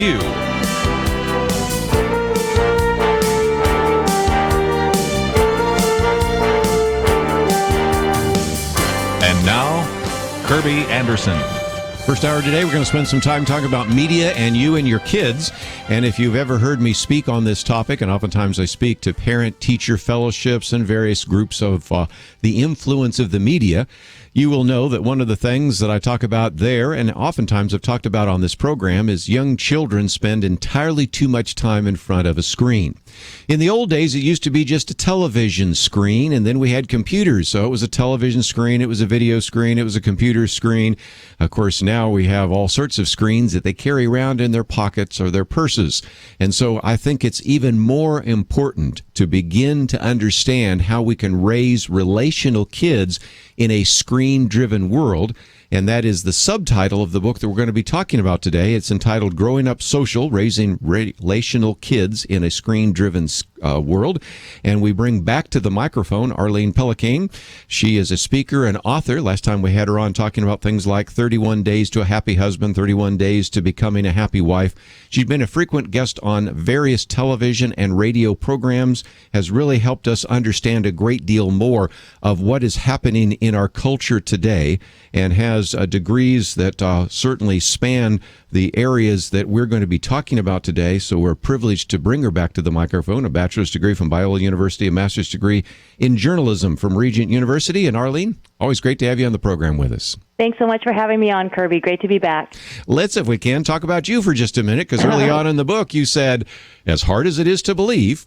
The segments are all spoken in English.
You. And now, Kerby Anderson. First hour today, we're going to spend some time talking about media and you and your kids. And if you've ever heard me speak on this topic, and oftentimes I speak to parent-teacher fellowships and various groups of the influence of the media, you will know that one of the things that I talk about there, and oftentimes I've talked about on this program, is young children spend entirely too much time in front of a screen. In the old days, it used to be just a television screen, and then we had computers. So it was a television screen, it was a video screen, it was a computer screen. Of course, now we have all sorts of screens that they carry around in their pockets or their purses. And so I think it's even more important to begin to understand how we can raise relational kids in a screen-driven world. And that is the subtitle of the book that we're going to be talking about today. It's entitled Growing Up Social, Raising Relational Kids in a Screen-Driven World. And we bring back to the microphone Arlene Pellicane. She is a speaker and author. Last time we had her on talking about things like 31 Days to a Happy Husband, 31 Days to Becoming a Happy Wife. She's been a frequent guest on various television and radio programs, has really helped us understand a great deal more of what is happening in our culture today, and has degrees that certainly span the areas that we're going to be talking about today. So we're privileged to bring her back to the microphone, a bachelor's degree from Biola University, a master's degree in journalism from Regent University. And Arlene, always great to have you on the program with us. Thanks so much for having me on, Kerby. Great to be back. Let's, if we can, talk about you for just a minute, because early on in the book you said, as hard as it is to believe,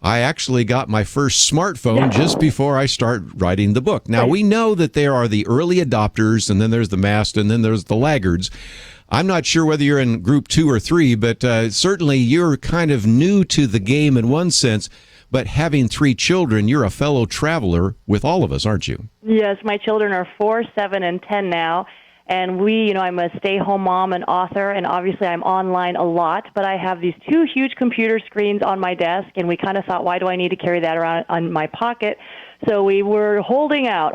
I actually got my first smartphone just before I start writing the book. Now, we know that there are the early adopters, and then there's the masked, and then there's the laggards. I'm not sure whether you're in group 2 or 3, but certainly you're kind of new to the game in one sense. But having 3 children, you're a fellow traveler with all of us, aren't you? Yes, my children are 4, 7, and 10 now. And I'm a stay-home mom and author, and obviously I'm online a lot, but I have these 2 huge computer screens on my desk, and we kind of thought, why do I need to carry that around on my pocket? So we were holding out,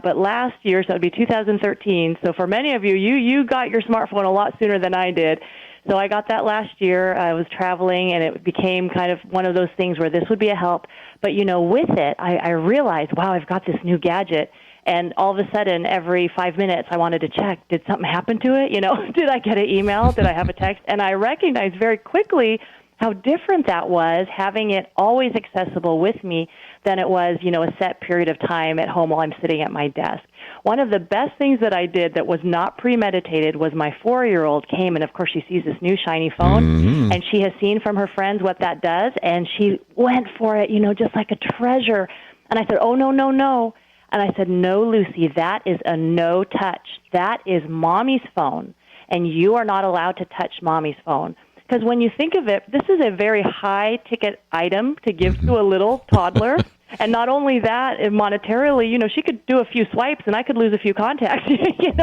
but last year, so it would be 2013, so for many of you, you got your smartphone a lot sooner than I did. So I got that last year. I was traveling, and it became kind of one of those things where this would be a help. But, with it, I realized, wow, I've got this new gadget. And all of a sudden, every 5 minutes, I wanted to check, did something happen to it? Did I get an email? Did I have a text? And I recognized very quickly how different that was, having it always accessible with me than it was, a set period of time at home while I'm sitting at my desk. One of the best things that I did that was not premeditated was my 4-year-old came, and of course she sees this new shiny phone, and she has seen from her friends what that does, and she went for it, just like a treasure. And I said, oh, no. And I said, no, Lucy, that is a no touch. That is Mommy's phone, and you are not allowed to touch Mommy's phone. Because when you think of it, this is a very high-ticket item to give to a little toddler. And not only that, monetarily, she could do a few swipes, and I could lose a few contacts.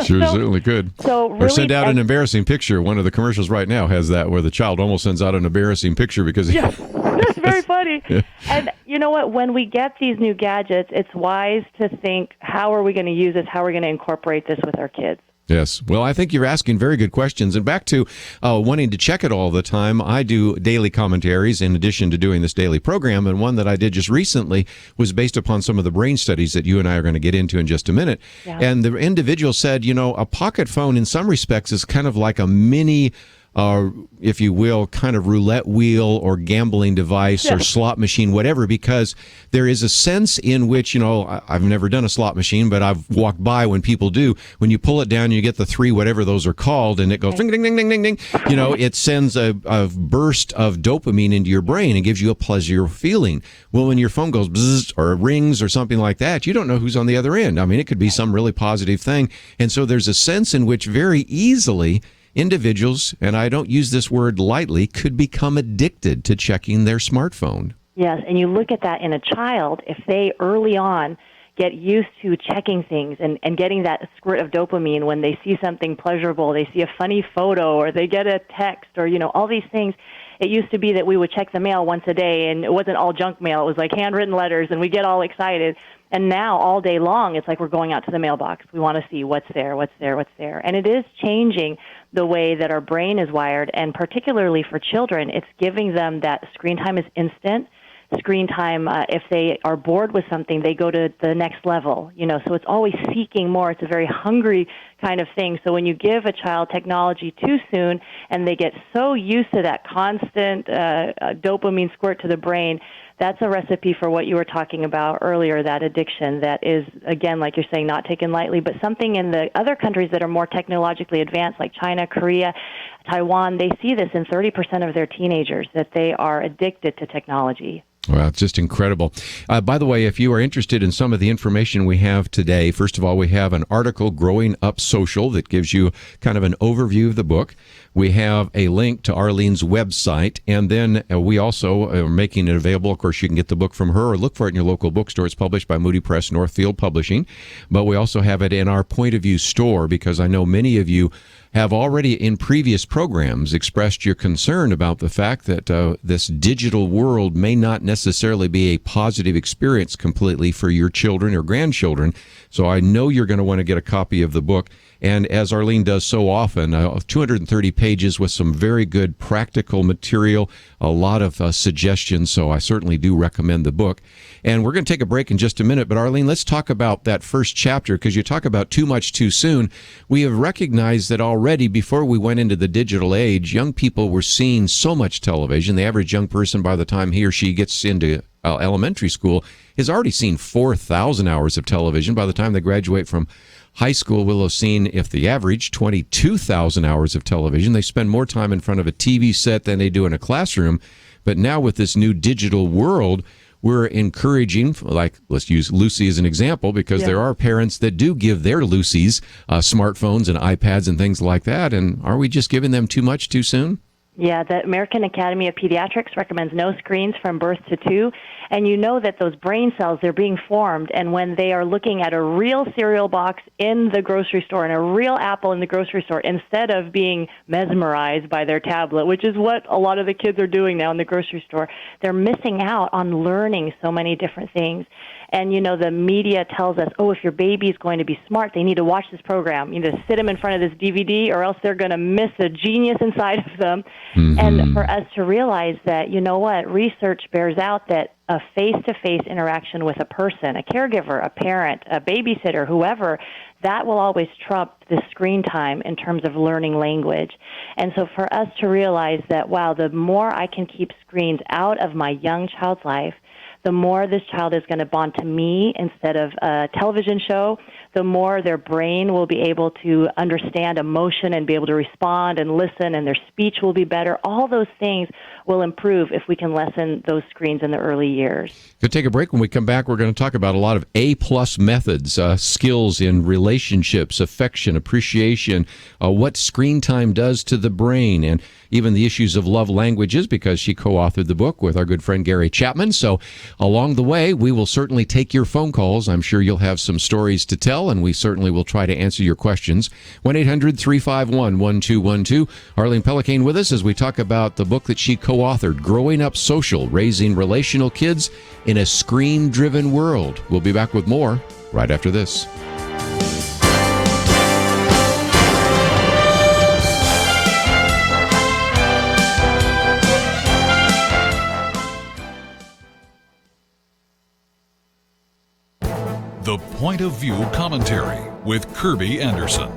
Certainly could. So really, or send out an embarrassing picture. One of the commercials right now has that, where the child almost sends out an embarrassing picture because... Yeah, that's very funny. Yeah. And you know what? When we get these new gadgets, it's wise to think, how are we going to use this? How are we going to incorporate this with our kids? Yes. Well, I think you're asking very good questions. And back to wanting to check it all the time, I do daily commentaries in addition to doing this daily program. And one that I did just recently was based upon some of the brain studies that you and I are going to get into in just a minute. Yeah. And the individual said, a pocket phone in some respects is kind of like a mini if you will, kind of roulette wheel or gambling device or slot machine, whatever, because there is a sense in which, I've never done a slot machine, but I've walked by when people do. When you pull it down, you get the 3, whatever those are called, and it goes ding, ding, ding, ding, ding, ding. It sends a burst of dopamine into your brain and gives you a pleasure feeling. Well, when your phone goes bzzz or rings or something like that, you don't know who's on the other end. I mean, it could be some really positive thing. And so there's a sense in which very easily individuals, and I don't use this word lightly, could become addicted to checking their smartphone. Yes, and you look at that in a child, if they early on, get used to checking things and getting that squirt of dopamine when they see something pleasurable, they see a funny photo, or they get a text, or, all these things. It used to be that we would check the mail once a day, and it wasn't all junk mail. It was like handwritten letters, and we get all excited. And now, all day long, it's like we're going out to the mailbox. We want to see what's there. And it is changing the way that our brain is wired, and particularly for children, it's giving them that screen time is instant. Screen time, if they are bored with something, they go to the next level, so it's always seeking more. It's a very hungry kind of thing. So when you give a child technology too soon and they get so used to that constant dopamine squirt to the brain, that's a recipe for what you were talking about earlier, that addiction that is, again, like you're saying, not taken lightly, but something in the other countries that are more technologically advanced, like China, Korea, Taiwan, they see this in 30% of their teenagers, that they are addicted to technology. Well, it's just incredible. By the way, if you are interested in some of the information we have today, first of all, we have an article, Growing Up Social, that gives you kind of an overview of the book. We have a link to Arlene's website, and then we also are making it available. Of course, you can get the book from her or look for it in your local bookstore. It's published by Moody Press Northfield Publishing, but we also have it in our Point of View store, because I know many of you have already in previous programs expressed your concern about the fact that this digital world may not necessarily be a positive experience completely for your children or grandchildren. So I know you're going to want to get a copy of the book. And as Arlene does so often, 230 pages with some very good practical material, a lot of suggestions. So I certainly do recommend the book. And we're going to take a break in just a minute. But Arlene, let's talk about that first chapter, because you talk about too much too soon. We have recognized that already before we went into the digital age, young people were seeing so much television. The average young person, by the time he or she gets into elementary school, has already seen 4,000 hours of television. By the time they graduate from high school, we'll have seen, if the average, 22,000 hours of television. They spend more time in front of a TV set than they do in a classroom. But now with this new digital world, we're encouraging, like, let's use Lucy as an example, because there are parents that do give their Lucies smartphones and iPads and things like that. And are we just giving them too much too soon? Yeah, the American Academy of Pediatrics recommends no screens from birth to 2. And you know that those brain cells, they're being formed. And when they are looking at a real cereal box in the grocery store and a real apple in the grocery store, instead of being mesmerized by their tablet, which is what a lot of the kids are doing now in the grocery store, they're missing out on learning so many different things. And, the media tells us, if your baby is going to be smart, they need to watch this program. You need to sit them in front of this DVD, or else they're going to miss a genius inside of them. Mm-hmm. And for us to realize that, research bears out that a face-to-face interaction with a person, a caregiver, a parent, a babysitter, whoever, that will always trump the screen time in terms of learning language. And so for us to realize that, wow, the more I can keep screens out of my young child's life, the more this child is going to bond to me instead of a television show, the more their brain will be able to understand emotion and be able to respond and listen, and their speech will be better. All those things will improve if we can lessen those screens in the early years. We'll take a break. When we come back, we're going to talk about a lot of A-plus methods, skills in relationships, affection, appreciation, what screen time does to the brain, and even the issues of love languages, because she co-authored the book with our good friend Gary Chapman. So along the way, we will certainly take your phone calls. I'm sure you'll have some stories to tell, and we certainly will try to answer your questions. 1-800-351-1212. Arlene Pellicane with us as we talk about the book that she co-authored, Growing Up Social, Raising Relational Kids in a Screen-Driven World. We'll be back with more right after this. The Point of View Commentary with Kerby Anderson.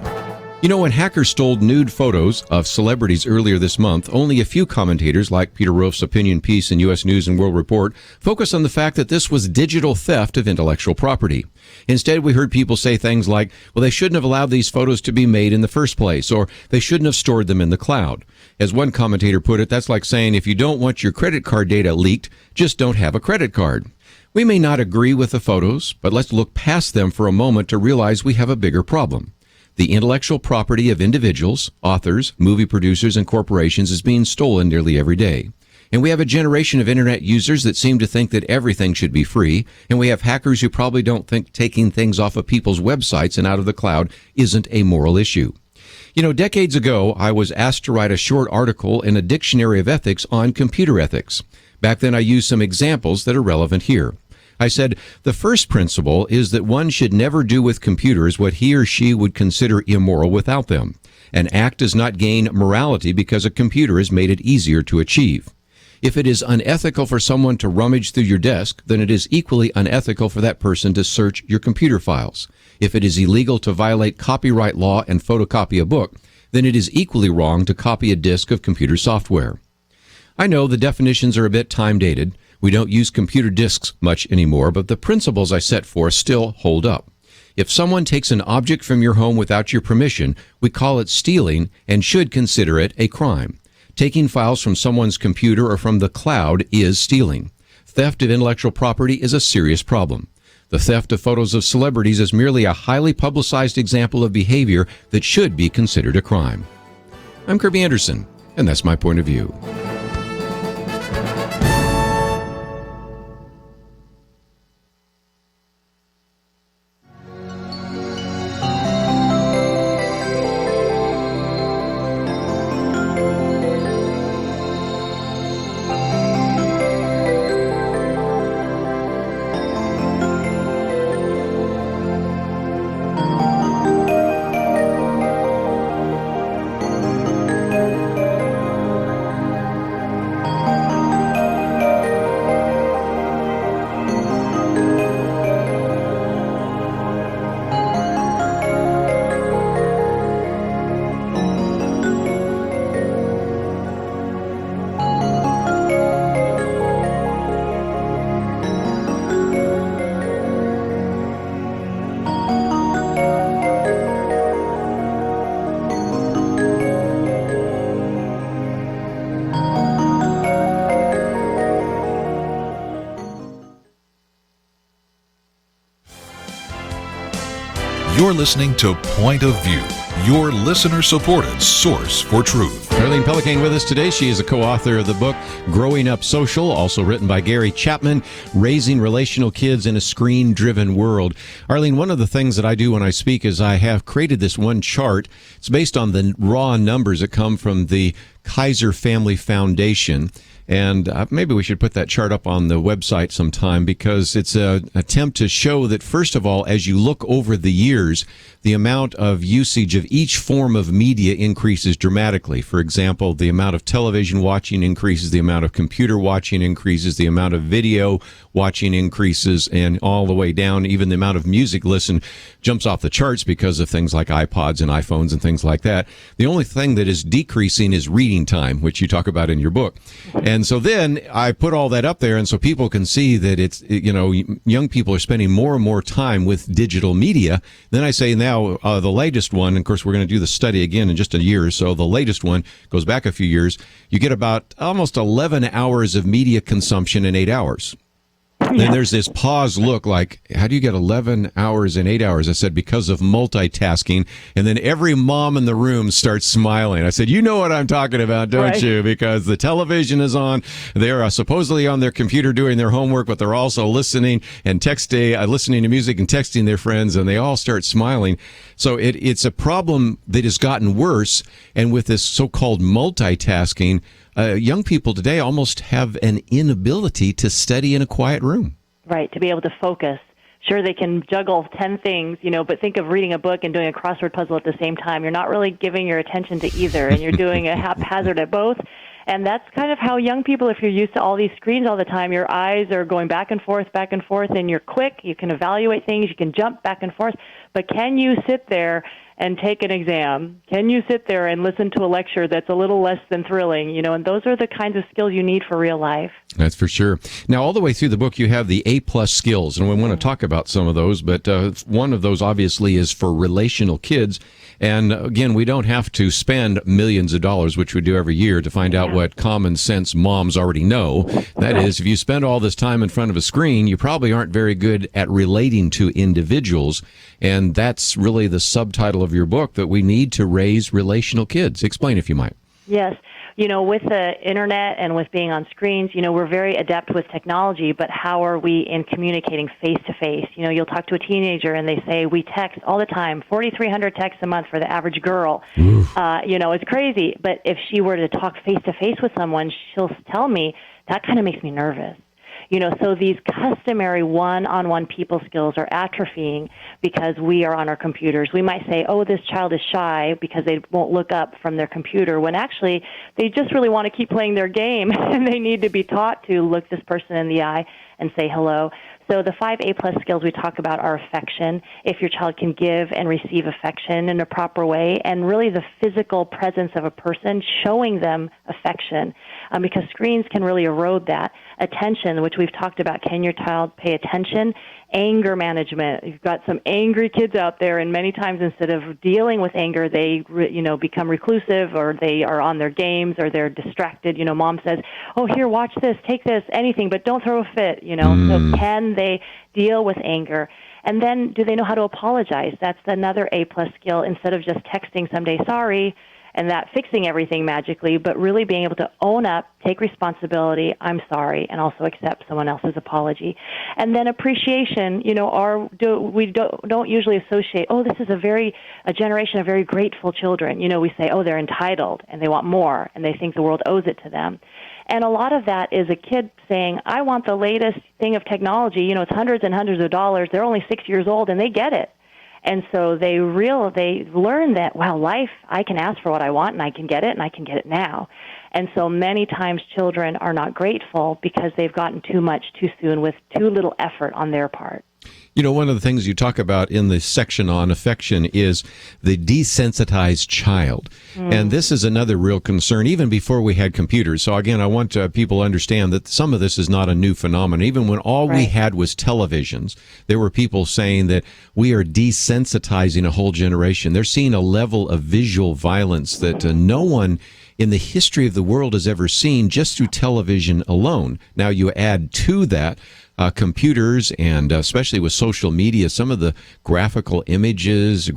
When hackers stole nude photos of celebrities earlier this month, only a few commentators, like Peter Roof's opinion piece in U.S. News and World Report, focus on the fact that this was digital theft of intellectual property. Instead, we heard people say things like, well, they shouldn't have allowed these photos to be made in the first place, or they shouldn't have stored them in the cloud. As one commentator put it, that's like saying if you don't want your credit card data leaked, just don't have a credit card. We may not agree with the photos, but let's look past them for a moment to realize we have a bigger problem. The intellectual property of individuals, authors, movie producers, and corporations is being stolen nearly every day. And we have a generation of internet users that seem to think that everything should be free. And we have hackers who probably don't think taking things off of people's websites and out of the cloud isn't a moral issue. You know, decades ago, I was asked to write a short article in a dictionary of ethics on computer ethics. Back then, I used some examples that are relevant here. I said, the first principle is that one should never do with computers what he or she would consider immoral without them. An act does not gain morality because a computer has made it easier to achieve. If it is unethical for someone to rummage through your desk, then it is equally unethical for that person to search your computer files. If it is illegal to violate copyright law and photocopy a book, then it is equally wrong to copy a disk of computer software. I know the definitions are a bit time-dated. We don't use computer disks much anymore, but the principles I set forth still hold up. If someone takes an object from your home without your permission, we call it stealing and should consider it a crime. Taking files from someone's computer or from the cloud is stealing. Theft of intellectual property is a serious problem. The theft of photos of celebrities is merely a highly publicized example of behavior that should be considered a crime. I'm Kerby Anderson, and that's my point of view. You're listening to Point of View, your listener-supported source for truth. Arlene Pellicane with us today. She is a co-author of the book Growing Up Social, also written by Gary Chapman, Raising Relational Kids in a Screen-Driven World. Arlene, one of the things that I do when I speak is I have created this one chart. It's based on the raw numbers that come from the Kaiser Family Foundation. And maybe we should put that chart up on the website sometime, because it's an attempt to show that, first of all, as you look over the years, the amount of usage of each form of media increases dramatically. For example, the amount of television watching increases, the amount of computer watching increases, the amount of video watching increases, and all the way down, even the amount of music listened jumps off the charts because of things like iPods and iPhones and things like that. The only thing that is decreasing is reading time, which you talk about in your book. And so then I put all that up there, and so people can see that it's, you know, young people are spending more and more time with digital media. Then I say now the latest one, and of course we're going to do the study again in just a year or so. The latest one goes back a few years. You get about almost 11 hours of media consumption in 8 hours. Then there's this paused look like, how do you get 11 hours in 8 hours? I said, because of multitasking. And then every mom in the room starts smiling. I said, you know what I'm talking about, don't you? Because the television is on. They're supposedly on their computer doing their homework, but they're also listening and texting, listening to music and texting their friends, and they all start smiling. So it's a problem that has gotten worse. And with this so-called multitasking, young people today almost have an inability to study in a quiet room. Right, to be able to focus. Sure, they can juggle 10 things, you know, but think of reading a book and doing a crossword puzzle at the same time. You're not really giving your attention to either, and you're doing a haphazard at both. And that's kind of how young people, if you're used to all these screens all the time, your eyes are going back and forth, and you're quick. You can evaluate things. You can jump back and forth. But can you sit there and take an exam? Can you sit there and listen to a lecture that's a little less than thrilling? You know, and those are the kinds of skills you need for real life. That's for sure. Now, all the way through the book, you have the A+ skills, and we want to talk about some of those, but one of those obviously is for relational kids. And again, we don't have to spend millions of dollars, which we do every year, to find out what common sense moms already know. That is, if you spend all this time in front of a screen, you probably aren't very good at relating to individuals. And that's really the subtitle of your book, that we need to raise relational kids. Explain, if you might. Yes. with the internet and with being on screens, we're very adept with technology, but how are we in communicating face-to-face? You'll talk to a teenager and they say, we text all the time, 4,300 texts a month for the average girl. It's crazy. But if she were to talk face-to-face with someone, she'll tell me, that kind of makes me nervous. So these customary one-on-one people skills are atrophying because we are on our computers. We might say, oh, this child is shy because they won't look up from their computer, when actually they just really want to keep playing their game, and they need to be taught to look this person in the eye and say hello. So the 5 A+ skills we talk about are affection, if your child can give and receive affection in a proper way, and really the physical presence of a person showing them affection, because screens can really erode that. Attention, which we've talked about, can your child pay attention? Anger management. You've got some angry kids out there, and many times instead of dealing with anger, they become reclusive, or they are on their games, or they're distracted. Mom says, oh, here, watch this, take this, anything, but don't throw a fit. So can they deal with anger? And then do they know how to apologize? That's another A+ skill, instead of just texting someday, sorry, and that fixing everything magically, but really being able to own up, take responsibility, I'm sorry, and also accept someone else's apology. And then appreciation, we don't usually associate, oh, this is a generation of very grateful children. We say, oh, they're entitled, and they want more, and they think the world owes it to them. And a lot of that is a kid saying, I want the latest thing of technology. It's hundreds and hundreds of dollars. They're only 6 years old, and they get it. And so they learn that, wow, life, I can ask for what I want, and I can get it, and I can get it now. And so many times children are not grateful because they've gotten too much too soon with too little effort on their part. One of the things you talk about in the section on affection is the desensitized child. And this is another real concern, even before we had computers. So again, I want people to understand that some of this is not a new phenomenon. Even when all we had was televisions, there were people saying that we are desensitizing a whole generation. They're seeing a level of visual violence that no one in the history of the world has ever seen just through television alone. Now you add to that computers, and especially with social media, some of the graphic images that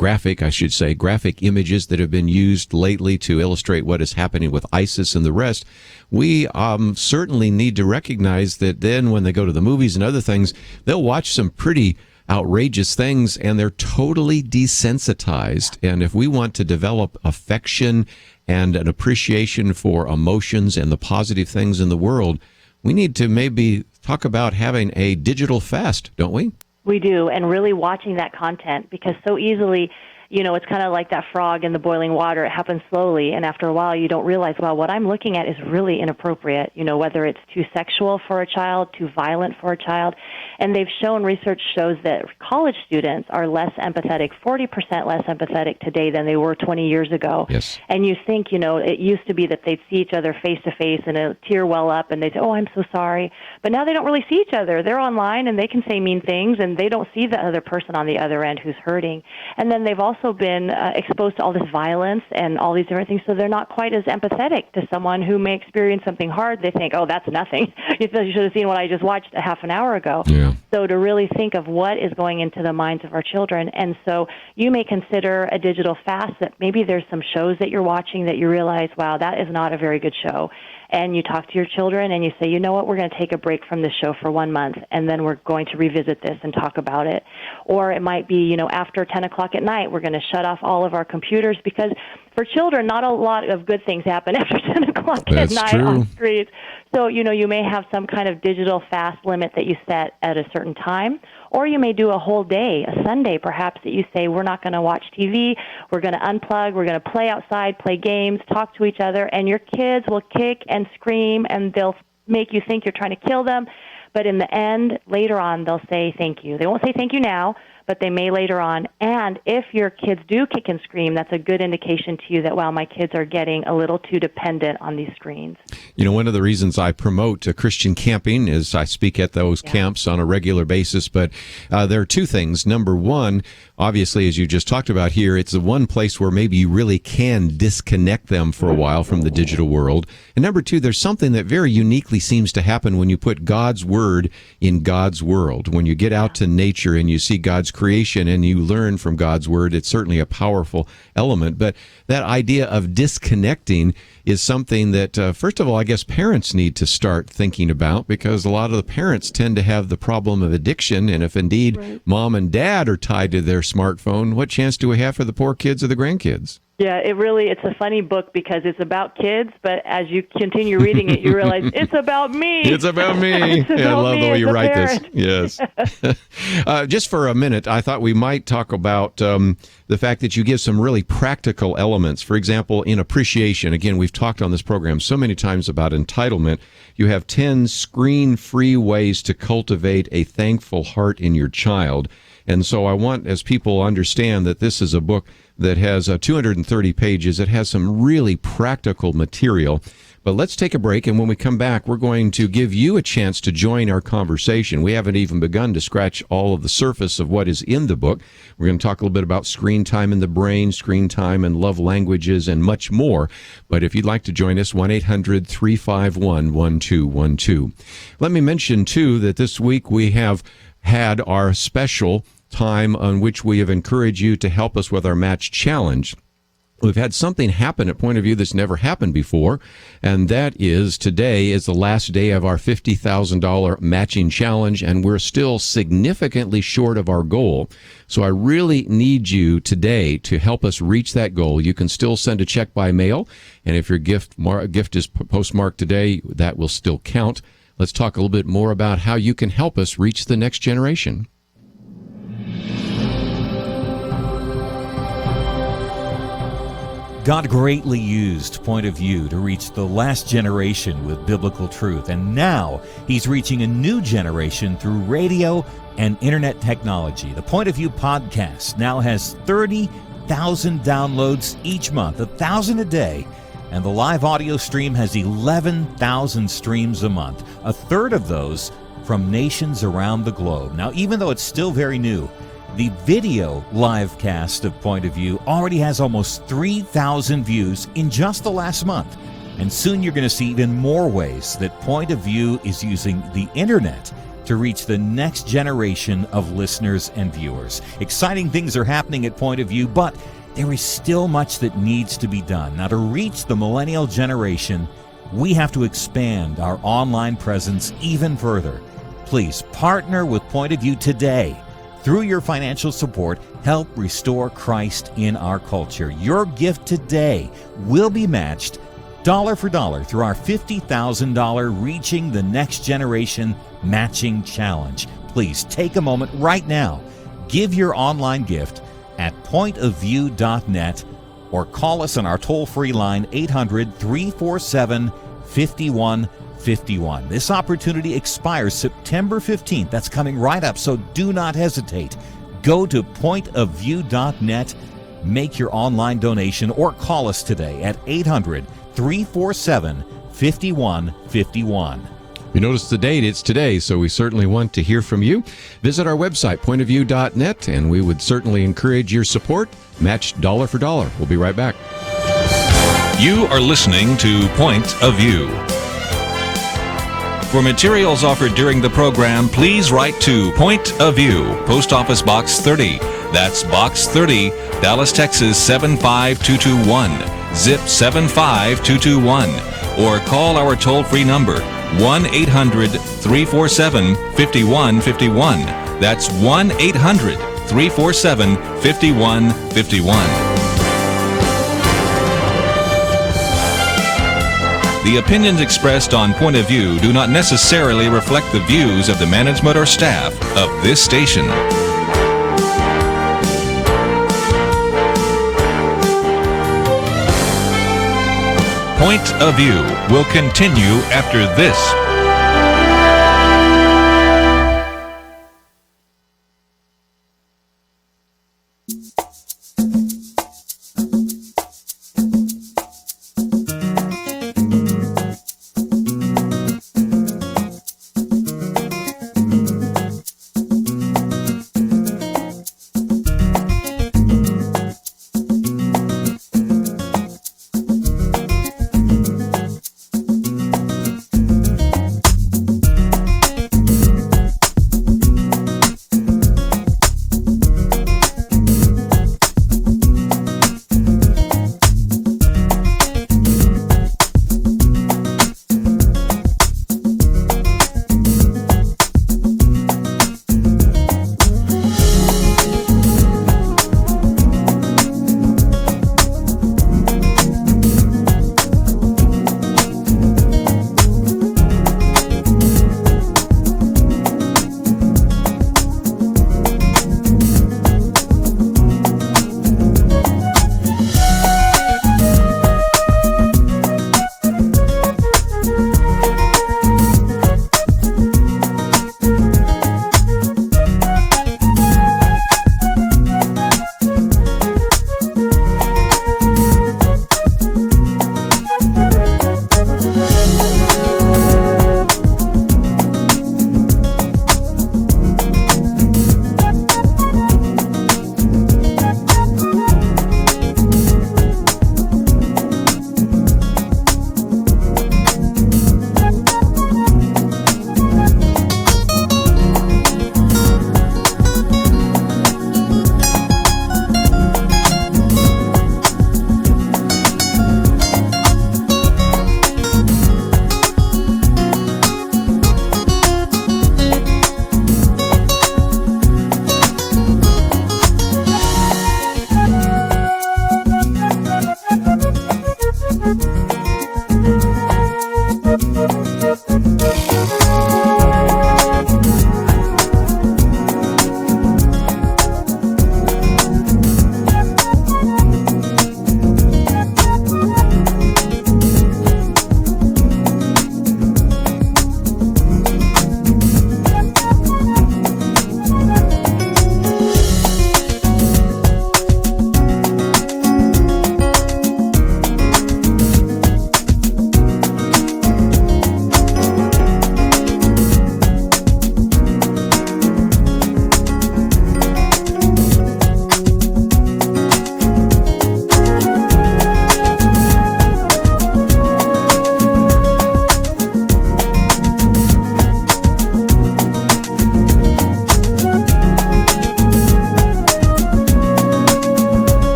have been used lately to illustrate what is happening with ISIS and the rest. We certainly need to recognize that then when they go to the movies and other things, they'll watch some pretty outrageous things, and they're totally desensitized. And if we want to develop affection and an appreciation for emotions and the positive things in the world, we need to maybe talk about having a digital fast, don't we? We do, and really watching that content, because so easily, it's kind of like that frog in the boiling water. It happens slowly, and after a while you don't realize, well, what I'm looking at is really inappropriate, whether it's too sexual for a child, too violent for a child. And they've shown, research shows that college students are less empathetic, 40% less empathetic today than they were 20 years ago. Yes. And you think, it used to be that they'd see each other face to face and a tear well up and they'd say, oh, I'm so sorry. But now they don't really see each other. They're online and they can say mean things, and they don't see the other person on the other end who's hurting. And then they've also been exposed to all this violence and all these different things, so they're not quite as empathetic to someone who may experience something hard. They think, oh, that's nothing. You should have seen what I just watched a half an hour ago. Yeah. So to really think of what is going into the minds of our children. And so you may consider a digital fast, that maybe there's some shows that you're watching that you realize, wow, that is not a very good show. And you talk to your children and you say, you know what, we're going to take a break from this show for 1 month, and then we're going to revisit this and talk about it. Or it might be, after 10 o'clock at night, we're going to shut off all of our computers, because for children, not a lot of good things happen after 10 o'clock at night on screens. So, you may have some kind of digital fast limit that you set at a certain time, or you may do a whole day, a Sunday perhaps, that you say, we're not going to watch TV, we're going to unplug, we're going to play outside, play games, talk to each other, and your kids will kick and scream, and they'll make you think you're trying to kill them. But in the end, later on, they'll say thank you. They won't say thank you now, but they may later on. And if your kids do kick and scream, that's a good indication to you that, wow, my kids are getting a little too dependent on these screens. One of the reasons I promote Christian camping is I speak at those camps on a regular basis. But there are two things. Number one, obviously, as you just talked about here, it's the one place where maybe you really can disconnect them for a while from the digital world. And number two, there's something that very uniquely seems to happen when you put God's Word in God's world. When you get out to nature and you see God's creation and you learn from God's word, it's certainly a powerful element. But that idea of disconnecting is something that, first of all, I guess parents need to start thinking about, because a lot of the parents tend to have the problem of addiction. And if indeed mom and dad are tied to their smartphone, what chance do we have for the poor kids or the grandkids? Yeah, it's a funny book because it's about kids, but as you continue reading it, you realize it's about me. It's about me. It's about I love me the way as you a write parent. this. Yes. Just for a minute, I thought we might talk about the fact that you give some really practical elements. For example, in appreciation, again, we've talked on this program so many times about entitlement. You have 10 screen-free ways to cultivate a thankful heart in your child. And so I want, as people understand, that this is a book that has 230 pages. It has some really practical material. But let's take a break, and when we come back, we're going to give you a chance to join our conversation. We haven't even begun to scratch all of the surface of what is in the book. We're going to talk a little bit about screen time in the brain, screen time and love languages, and much more. But if you'd like to join us, 1-800-351-1212. Let me mention, too, that this week we have had our special time on which we have encouraged you to help us with our match challenge. We've had something happen at Point of View that's never happened before, and that is today is the last day of our $50,000 matching challenge, and we're still significantly short of our goal. So I really need you today to help us reach that goal. You can still send a check by mail, and if your gift is postmarked today, that will still count. Let's talk a little bit more about how you can help us reach the next generation. God greatly used Point of View to reach the last generation with biblical truth, and now He's reaching a new generation through radio and internet technology. The Point of View podcast now has 30,000 downloads each month, 1,000 a day, and the live audio stream has 11,000 streams a month, a third of those from nations around the globe. Now, even though it's still very new, the video live cast of Point of View already has almost 3,000 views in just the last month. And soon you're going to see even more ways that Point of View is using the internet to reach the next generation of listeners and viewers. Exciting things are happening at Point of View, but there is still much that needs to be done. Now, to reach the millennial generation, we have to expand our online presence even further. Please partner with Point of View today. Through your financial support, help restore Christ in our culture. Your gift today will be matched dollar for dollar through our $50,000 Reaching the Next Generation Matching Challenge. Please take a moment right now. Give your online gift at pointofview.net or call us on our toll-free line 800-347-5151. This opportunity expires September 15th. That's coming right up, so do not hesitate. Go to pointofview.net, make your online donation, or call us today at 800-347-5151. You notice the date, it's today, so we certainly want to hear from you. Visit our website, pointofview.net, and we would certainly encourage your support. Matched dollar for dollar. We'll be right back. You are listening to Point of View. For materials offered during the program, please write to Point of View, Post Office Box 30. That's Box 30, Dallas, Texas 75221, zip 75221. Or call our toll-free number, 1-800-347-5151. That's 1-800-347-5151. The opinions expressed on Point of View do not necessarily reflect the views of the management or staff of this station. Point of View will continue after this.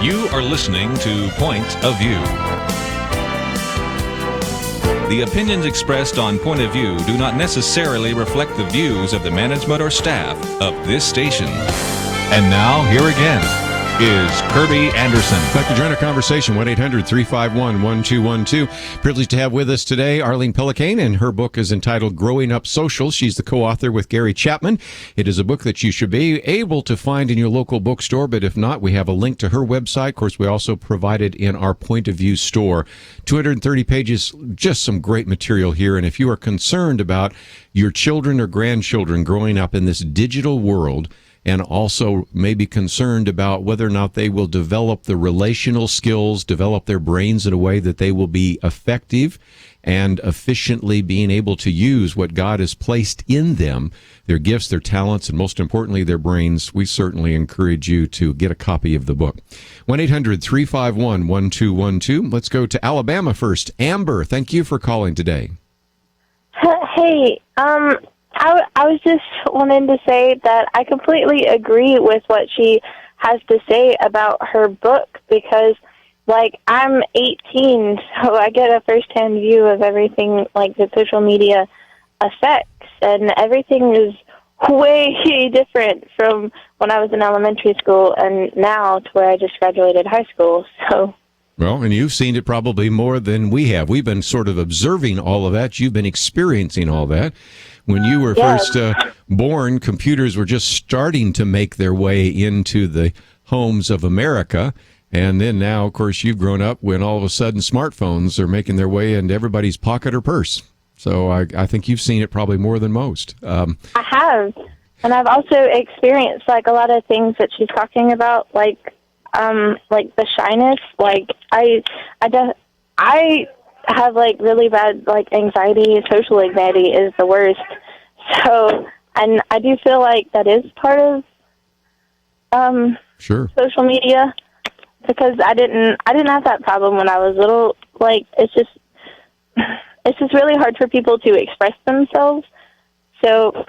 You are listening to Point of View. The opinions expressed on Point of View do not necessarily reflect the views of the management or staff of this station. And now, here again is Kerby Anderson. Back to join our conversation, 1-800-351-1212. Privileged to have with us today Arlene Pellicane, and her book is entitled Growing Up Social. She's the co-author with Gary Chapman. It is a book that you should be able to find in your local bookstore, but if not, we have a link to her website. Of course, we also provide it in our Point of View store. 230 pages, just some great material here, and if you are concerned about your children or grandchildren growing up in this digital world, and also maybe concerned about whether or not they will develop the relational skills, develop their brains in a way that they will be effective and efficiently being able to use what God has placed in them, their gifts, their talents, and most importantly, their brains, we certainly encourage you to get a copy of the book. 1-800-351-1212. Let's go to Alabama first. Amber, thank you for calling today. Hey, I was just wanting to say that I completely agree with what she has to say about her book because, like, I'm 18, so I get a first-hand view of everything, like, that social media affects, and everything is way different from when I was in elementary school and now to where I just graduated high school, so... Well, and you've seen it probably more than we have. We've been sort of observing all of that. You've been experiencing all that. When you were first born, computers were just starting to make their way into the homes of America. And then now, of course, you've grown up when all of a sudden smartphones are making their way into everybody's pocket or purse. So I think you've seen it probably more than most. I have. And I've also experienced, like, a lot of things that she's talking about, like the shyness. Like, I have, like, really bad, like, anxiety. Social anxiety is the worst. So, and I do feel like that is part of social media because I didn't have that problem when I was little. Like, it's just really hard for people to express themselves. So...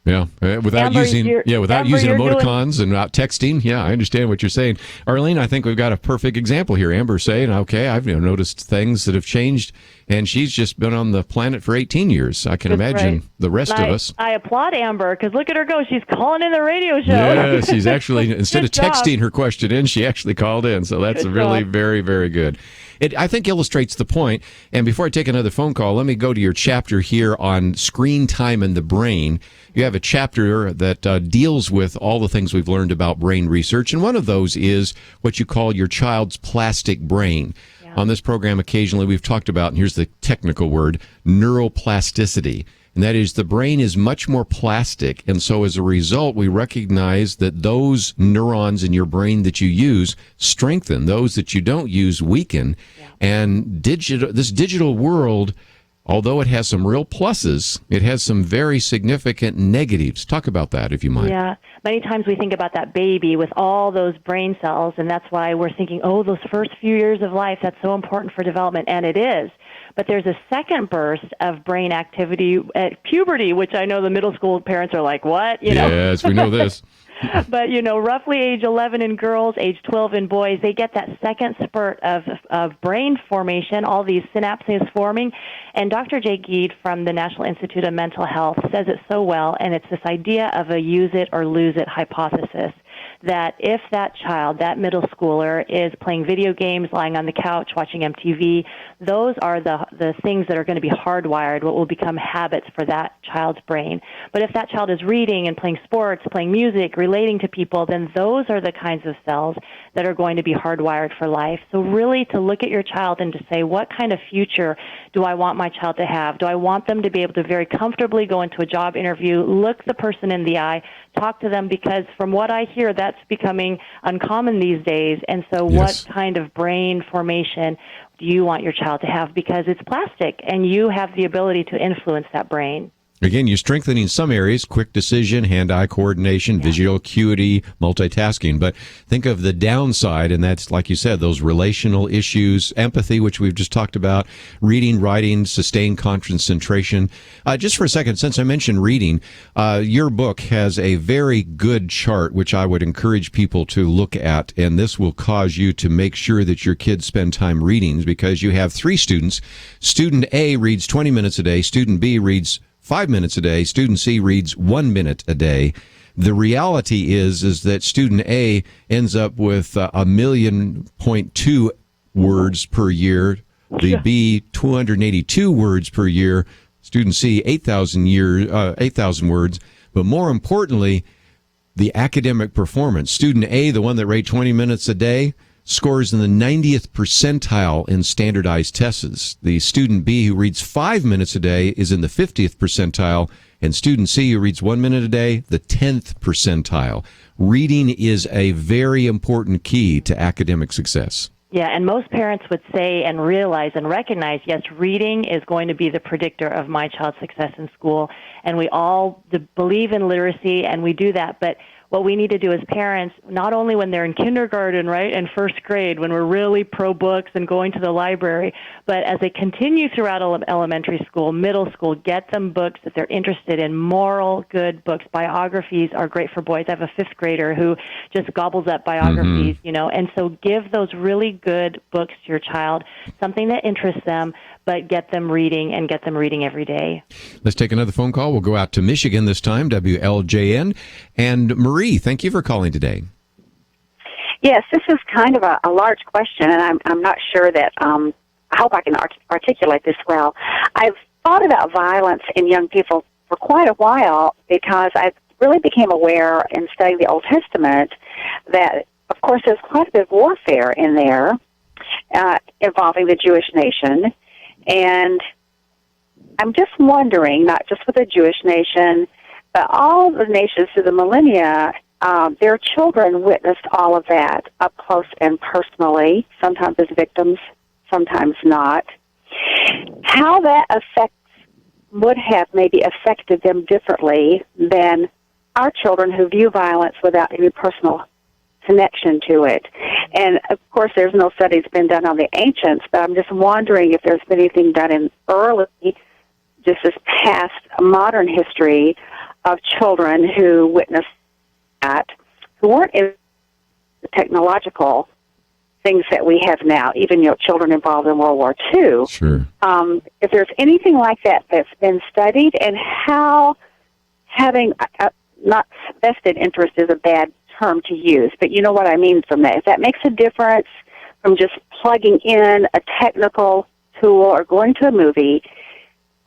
Yeah, without using emoticons and without texting. Yeah, I understand what you're saying. Arlene, I think we've got a perfect example here. Amber saying, okay, I've noticed things that have changed, and she's just been on the planet for 18 years. I can imagine the rest of us. I applaud Amber, because look at her go. She's calling in the radio show. Yeah, she's actually, instead of texting her question in, she actually called in. So that's really very, very good. It, I think, illustrates the point. And before I take another phone call, let me go to your chapter here on screen time and the brain. You have a chapter that deals with all the things we've learned about brain research, and one of those is what you call your child's plastic brain. Yeah. On this program, occasionally we've talked about, and here's the technical word, neuroplasticity. And that is, the brain is much more plastic. And so as a result, we recognize that those neurons in your brain that you use strengthen. Those that you don't use weaken. Yeah. And this digital world, although it has some real pluses, it has some very significant negatives. Talk about that, if you mind. Yeah. Many times we think about that baby with all those brain cells, and that's why we're thinking, oh, those first few years of life, that's so important for development, and it is. But there's a second burst of brain activity at puberty, which I know the middle school parents are like, what? Yes, we know this. But, roughly age 11 in girls, age 12 in boys, they get that second spurt of brain formation, all these synapses forming. And Dr. Jay Geed from the National Institute of Mental Health says it so well, and it's this idea of a use it or lose it hypothesis. That if that child, that middle schooler, is playing video games, lying on the couch, watching MTV, those are the things that are going to be hardwired, what will become habits for that child's brain. But if that child is reading and playing sports, playing music, relating to people, then those are the kinds of cells that are going to be hardwired for life. So really to look at your child and to say, what kind of future do I want my child to have? Do I want them to be able to very comfortably go into a job interview, look the person in the eye, talk to them, because from what I hear, that's becoming uncommon these days. And so Yes. what kind of brain formation do you want your child to have? Because it's plastic, and you have the ability to influence that brain. Again, you're strengthening some areas, quick decision, hand-eye coordination, visual acuity, multitasking. But think of the downside, and that's, like you said, those relational issues, empathy, which we've just talked about, reading, writing, sustained concentration. Just for a second, since I mentioned reading, your book has a very good chart, which I would encourage people to look at, and this will cause you to make sure that your kids spend time reading, because you have 3 students. Student A reads 20 minutes a day. Student B reads 5 minutes a day. Student C reads 1 minute a day. The reality is that student A ends up with 1.2 million words per year. The B, 282 words per year. Student C, 8,000 words. But more importantly, the academic performance. Student A, the one that read 20 minutes a day, scores in the 90th percentile in standardized tests. The student B, who reads 5 minutes a day, is in the 50th percentile, and student C, who reads 1 minute a day, the 10th percentile. Reading is a very important key to academic success. Yeah, and most parents would say and realize and recognize, yes, reading is going to be the predictor of my child's success in school, and we all believe in literacy, and we do that, but what we need to do as parents, not only when they're in kindergarten, right, and first grade, when we're really pro-books and going to the library, but as they continue throughout elementary school, middle school, get them books that they're interested in, moral, good books. Biographies are great for boys. I have a 5th grader who just gobbles up biographies, and so give those really good books to your child, something that interests them, but get them reading and get them reading every day. Let's take another phone call. We'll go out to Michigan this time, WLJN. And Marie, thank you for calling today. Yes, this is kind of a large question, and I'm not sure that, I hope I can articulate this well. I've thought about violence in young people for quite a while because I really became aware in studying the Old Testament that, of course, there's quite a bit of warfare in there involving the Jewish nation. And I'm just wondering, not just with the Jewish nation, but all the nations through the millennia, their children witnessed all of that up close and personally, sometimes as victims, sometimes not. How that would have maybe affected them differently than our children who view violence without any personal connection to it. And, of course, there's no studies been done on the ancients, but I'm just wondering if there's been anything done in early, just this past modern history of children who witnessed that, who weren't in the technological things that we have now, even, children involved in World War II. Sure. If there's anything like that that's been studied, and how having not vested interest is a bad term to use, but you know what I mean from that. If that makes a difference from just plugging in a technical tool or going to a movie,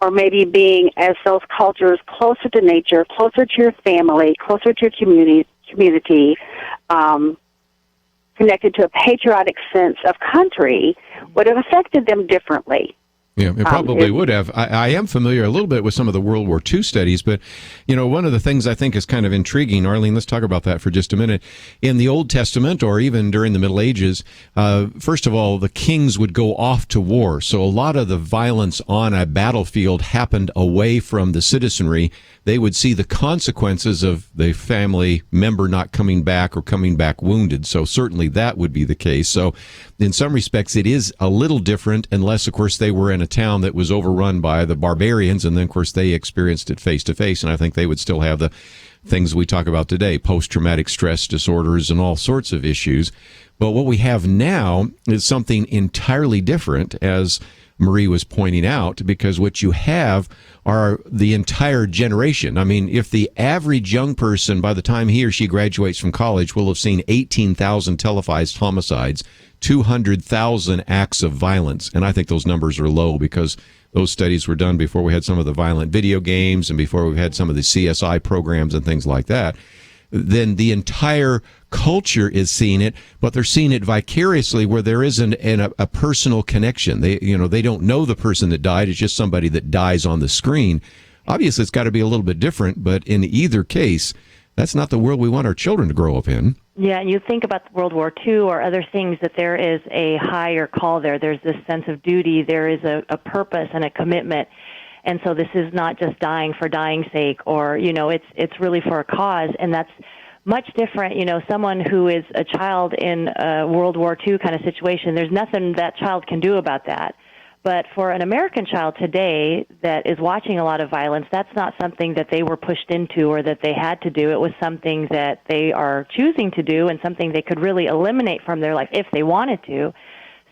or maybe being, as those cultures, closer to nature, closer to your family, closer to your community, connected to a patriotic sense of country would have affected them differently. Yeah, it probably would have. I am familiar a little bit with some of the World War II studies, but, one of the things I think is kind of intriguing, Arlene, let's talk about that for just a minute. In the Old Testament, or even during the Middle Ages, first of all, the kings would go off to war. So a lot of the violence on a battlefield happened away from the citizenry. They would see the consequences of the family member not coming back or coming back wounded. So certainly that would be the case. So in some respects, it is a little different, unless, of course, they were in a town that was overrun by the barbarians, and then, of course, they experienced it face to face. And I think they would still have the things we talk about today, post-traumatic stress disorders and all sorts of issues. But what we have now is something entirely different, as Marie was pointing out, because what you have are the entire generation. I mean, if the average young person, by the time he or she graduates from college, will have seen 18,000 televised homicides, 200,000 acts of violence, and I think those numbers are low because those studies were done before we had some of the violent video games and before we had some of the CSI programs and things like that, then the entire culture is seeing it, but they're seeing it vicariously where there isn't a personal connection. They don't know the person that died. It's just somebody that dies on the screen. Obviously, it's got to be a little bit different, but in either case, that's not the world we want our children to grow up in. Yeah, and you think about World War II or other things, that there is a higher call there. There's this sense of duty. There is a purpose and a commitment. And so this is not just dying for dying's sake, or, it's really for a cause. And that's much different. Someone who is a child in a World War II kind of situation, there's nothing that child can do about that. But for an American child today that is watching a lot of violence, that's not something that they were pushed into or that they had to do. It was something that they are choosing to do and something they could really eliminate from their life if they wanted to.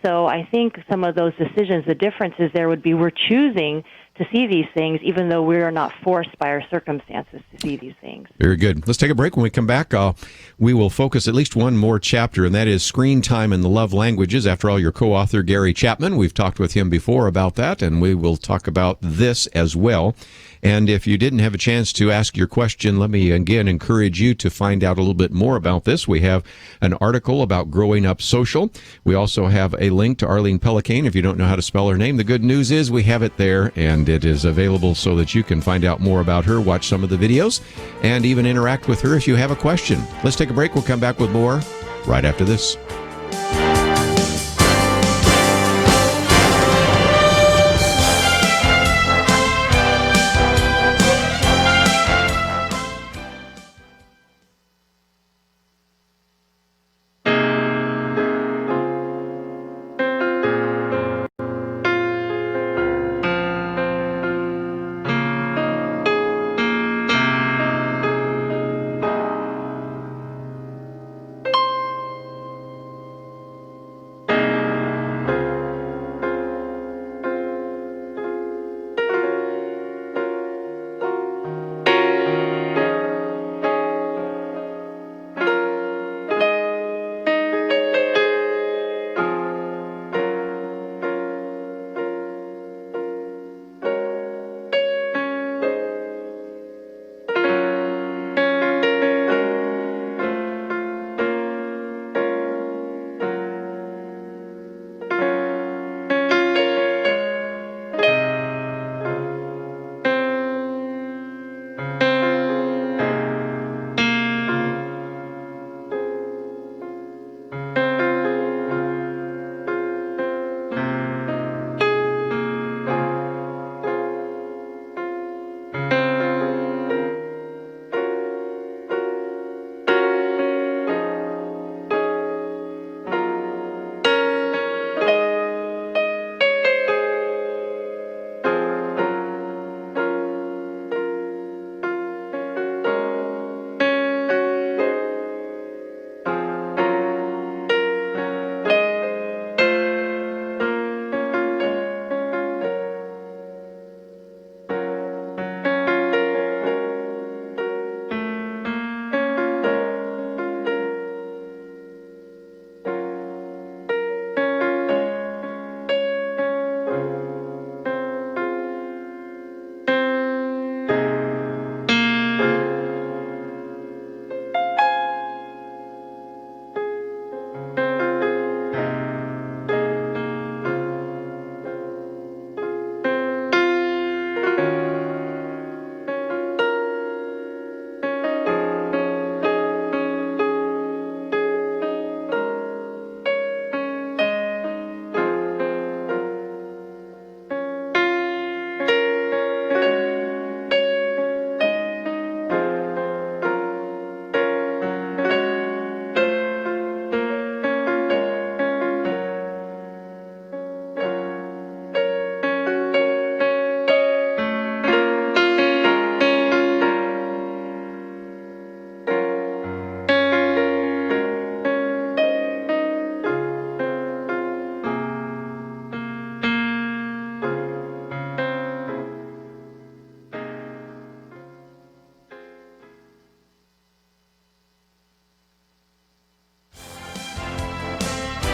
So I think some of those decisions, the differences there would be we're choosing to see these things, even though we are not forced by our circumstances to see these things. Very good. Let's take a break. When we come back, we will focus at least one more chapter, and that is screen time in the love languages. After all, your co-author, Gary Chapman, we've talked with him before about that, and we will talk about this as well. And if you didn't have a chance to ask your question, let me again encourage you to find out a little bit more about this. We have an article about growing up social. We also have a link to Arlene Pellicane. If you don't know how to spell her name, the good news is we have it there, and it is available so that you can find out more about her, watch some of the videos, and even interact with her if you have a question. Let's take a break. We'll come back with more right after this.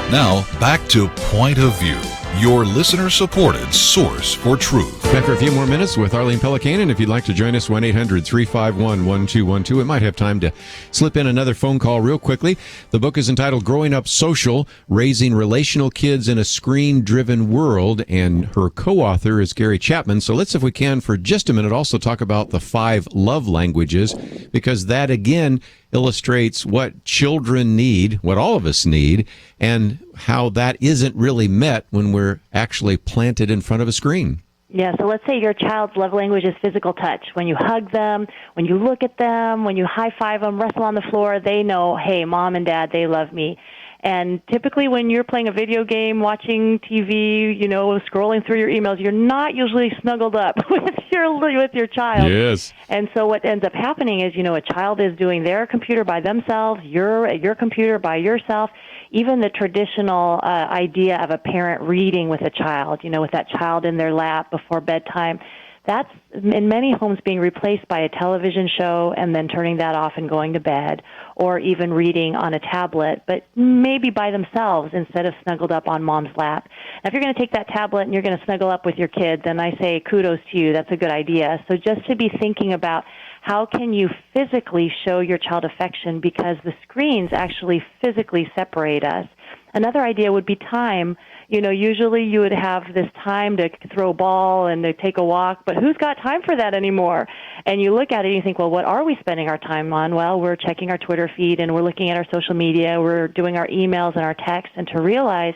Now, back to Point of View, your listener-supported source for truth. Back for a few more minutes with Arlene Pellicane, and if you'd like to join us, 1-800-351-1212. We might have time to slip in another phone call real quickly. The book is entitled Growing Up Social, Raising Relational Kids in a Screen-Driven World, and her co-author is Gary Chapman. So let's, if we can, for just a minute, also talk about the 5 love languages, because that, again, illustrates what children need, what all of us need, and how that isn't really met when we're actually planted in front of a screen. Yeah, so let's say your child's love language is physical touch. When you hug them, when you look at them, when you high-five them, wrestle on the floor, they know, hey, Mom and Dad, they love me. And typically when you're playing a video game, watching TV, scrolling through your emails, you're not usually snuggled up with your child. Yes. And so what ends up happening is, a child is doing their computer by themselves, you're at your computer by yourself. Even the traditional idea of a parent reading with a child, with that child in their lap before bedtime, that's in many homes being replaced by a television show and then turning that off and going to bed, or even reading on a tablet, but maybe by themselves instead of snuggled up on Mom's lap. Now, if you're going to take that tablet and you're going to snuggle up with your kid, then I say kudos to you. That's a good idea. So just to be thinking about how can you physically show your child affection, because the screens actually physically separate us. Another idea would be time. Usually you would have this time to throw a ball and to take a walk, but who's got time for that anymore? And you look at it and you think, well, what are we spending our time on? Well, we're checking our Twitter feed and we're looking at our social media, we're doing our emails and our texts, and to realize,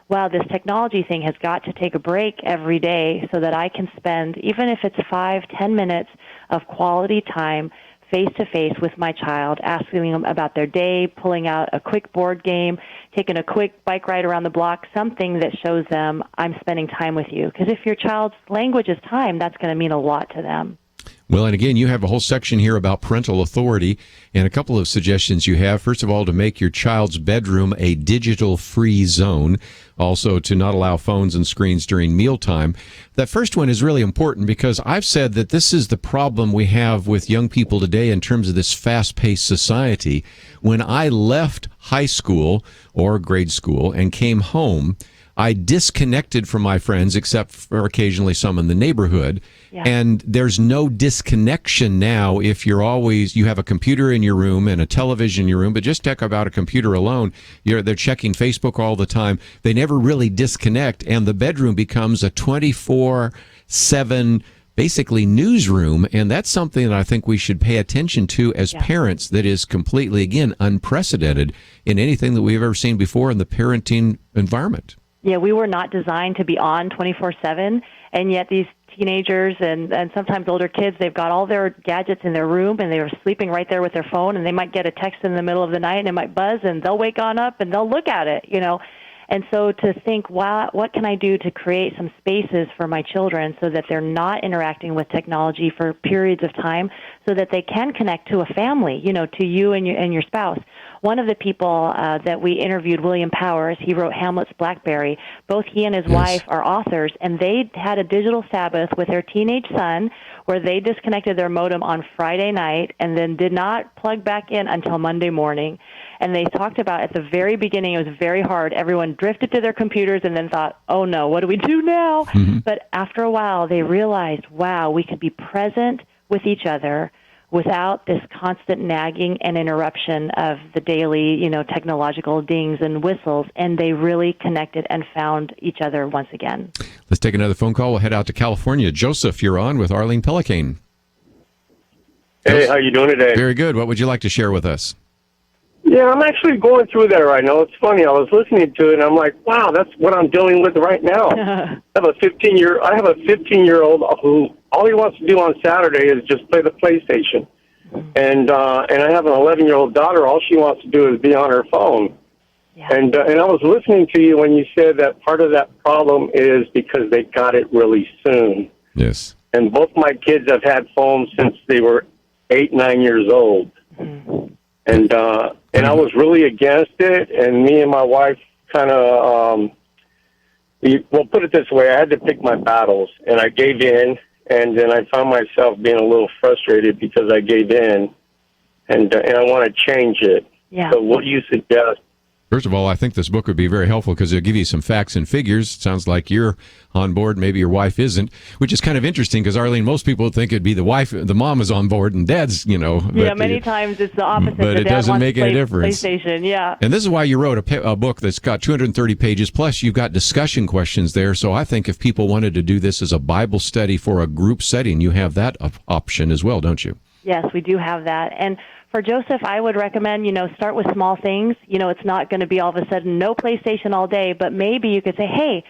wow, this technology thing has got to take a break every day so that I can spend, even if it's 5-10 minutes of quality time, face-to-face with my child, asking them about their day, pulling out a quick board game, taking a quick bike ride around the block, something that shows them I'm spending time with you. Because if your child's language is time, that's going to mean a lot to them. Well, and again, you have a whole section here about parental authority and a couple of suggestions you have. First of all, to make your child's bedroom a digital-free zone. Also, to not allow phones and screens during mealtime. That first one is really important because I've said that this is the problem we have with young people today in terms of this fast-paced society. When I left high school or grade school and came home, I disconnected from my friends, except for occasionally some in the neighborhood. Yeah. And there's no disconnection now if you have a computer in your room and a television in your room, but just talk about a computer alone. They're checking Facebook all the time. They never really disconnect, and the bedroom becomes a 24/7 basically newsroom, and that's something that I think we should pay attention to as parents. That is completely, again, unprecedented in anything that we've ever seen before in the parenting environment. Yeah, we were not designed to be on 24/7, and yet these teenagers and sometimes older kids, they've got all their gadgets in their room, and they're sleeping right there with their phone, and they might get a text in the middle of the night, and it might buzz, and they'll wake on up, and they'll look at it, And so to think, wow, what can I do to create some spaces for my children so that they're not interacting with technology for periods of time so that they can connect to a family, to you and your spouse. One of the people that we interviewed, William Powers, he wrote Hamlet's Blackberry. Both he and his wife are authors, and they had a digital Sabbath with their teenage son where they disconnected their modem on Friday night and then did not plug back in until Monday morning. And they talked about at the very beginning, it was very hard. Everyone drifted to their computers and then thought, oh no, what do we do now? Mm-hmm. But after a while, they realized, wow, we could be present with each other without this constant nagging and interruption of the daily, technological dings and whistles, and they really connected and found each other once again. Let's take another phone call. We'll head out to California. Joseph, you're on with Arlene Pellicane. Hey, how you doing today? Very good. What would you like to share with us? Yeah, I'm actually going through that right now. It's funny. I was listening to it, and I'm like, wow, that's what I'm dealing with right now. I have a 15-year-old who all he wants to do on Saturday is just play the PlayStation. And I have an 11-year-old daughter. All she wants to do is be on her phone. Yeah. And I was listening to you when you said that part of that problem is because they got it really soon. Yes. And both my kids have had phones since they were 8, 9 years old. Mm-hmm. And I was really against it, and me and my wife kind of, well, put it this way, I had to pick my battles, and I gave in, and then I found myself being a little frustrated because I gave in, and I want to change it. Yeah. So what do you suggest? First of all, I think this book would be very helpful because it'll give you some facts and figures. It sounds like you're on board. Maybe your wife isn't, which is kind of interesting because, Arlene, most people would think it'd be the mom is on board and dad's, Yeah, many times it's the opposite. But it doesn't make any difference. PlayStation, yeah. And this is why you wrote a book that's got 230 pages, plus you've got discussion questions there. So I think if people wanted to do this as a Bible study for a group setting, you have that option as well, don't you? Yes, we do have that. And for Joseph, I would recommend, start with small things. It's not going to be all of a sudden no PlayStation all day, but maybe you could say, hey,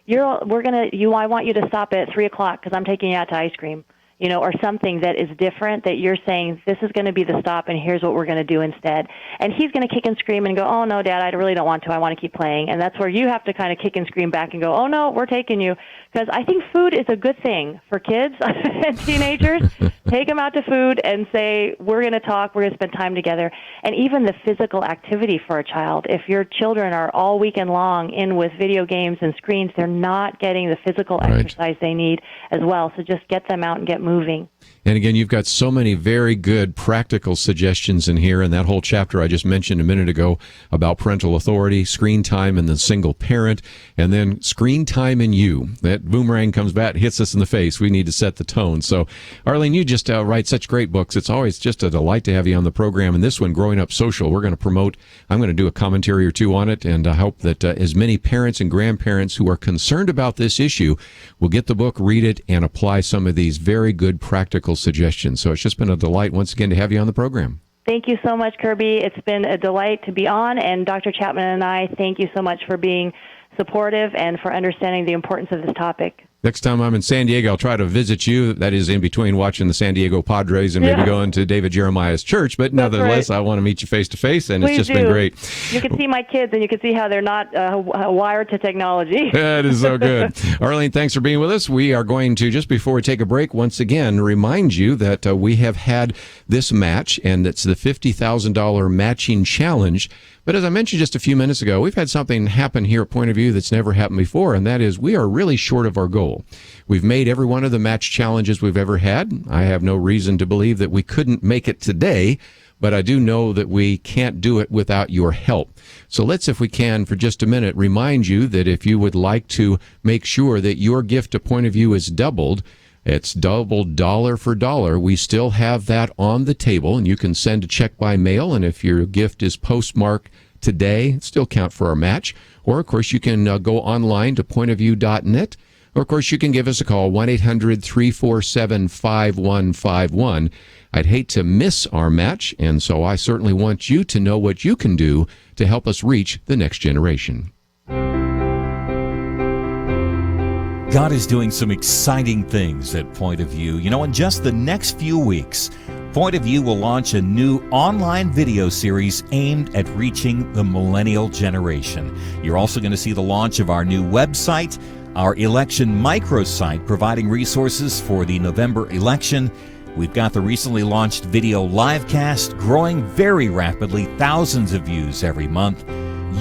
I want you to stop at 3:00 because I'm taking you out to ice cream, or something that is different that you're saying, this is going to be the stop and here's what we're going to do instead. And he's going to kick and scream and go, oh, no, Dad, I really don't want to. I want to keep playing. And that's where you have to kind of kick and scream back and go, oh, no, we're taking you. Because I think food is a good thing for kids and teenagers. Take them out to food and say, we're going to talk, we're going to spend time together. And even the physical activity for a child. If your children are all weekend long in with video games and screens, they're not getting the physical exercise they need as well. So just get them out and get moving. And again, you've got so many very good practical suggestions in here, and that whole chapter I just mentioned a minute ago about parental authority, screen time and the single parent, and then screen time and you. That boomerang comes back, hits us in the face. We need to set the tone. So, Arlene, you just write such great books. It's always just a delight to have you on the program. And this one, Growing Up Social, we're going to promote. I'm going to do a commentary or two on it, and I hope that as many parents and grandparents who are concerned about this issue will get the book, read it, and apply some of these very good practical suggestions. So it's just been a delight once again to have you on the program. Thank you so much, Kerby. It's been a delight to be on, and Dr. Chapman and I thank you so much for being supportive and for understanding the importance of this topic. Next time I'm in San Diego, I'll try to visit you. That is in between watching the San Diego Padres and maybe going to David Jeremiah's church. But nevertheless, I want to meet you face to face, and it's just been great. You can see my kids, and you can see how they're not wired to technology. That is so good. Arlene, thanks for being with us. We are going to, just before we take a break, once again remind you that we have had this match, and it's the $50,000 matching challenge. But as I mentioned just a few minutes ago, we've had something happen here at Point of View that's never happened before, and that is we are really short of our goal. We've made every one of the match challenges we've ever had. I have no reason to believe that we couldn't make it today, but I do know that we can't do it without your help. So let's, if we can, for just a minute, remind you that if you would like to make sure that your gift to Point of View is doubled, it's doubled dollar for dollar. We still have that on the table, and you can send a check by mail, and if your gift is postmarked today, still count for our match. Or, of course, you can go online to pointofview.net, or, of course, you can give us a call, 1-800-347-5151. I'd hate to miss our match, and so I certainly want you to know what you can do to help us reach the next generation. God is doing some exciting things at Point of View. In just the next few weeks, Point of View will launch a new online video series aimed at reaching the millennial generation. You're also going to see the launch of our new website, our election microsite providing resources for the November election. We've got the recently launched video livecast growing very rapidly, thousands of views every month.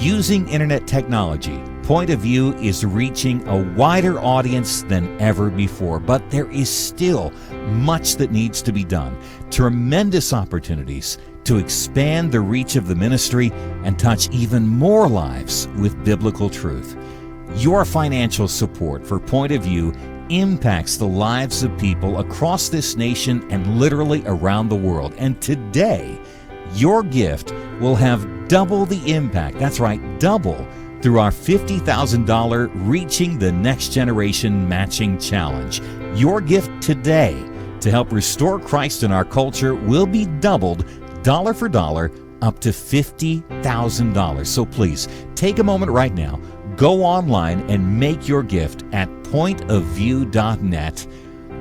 Using internet technology, Point of View is reaching a wider audience than ever before, but there is still much that needs to be done. Tremendous opportunities to expand the reach of the ministry and touch even more lives with biblical truth. Your financial support for Point of View impacts the lives of people across this nation and literally around the world. And today, your gift will have double the impact. That's right, double, through our $50,000 Reaching the Next Generation Matching Challenge. Your gift today to help restore Christ in our culture will be doubled dollar for dollar up to $50,000. So please, take a moment right now, go online and make your gift at pointofview.net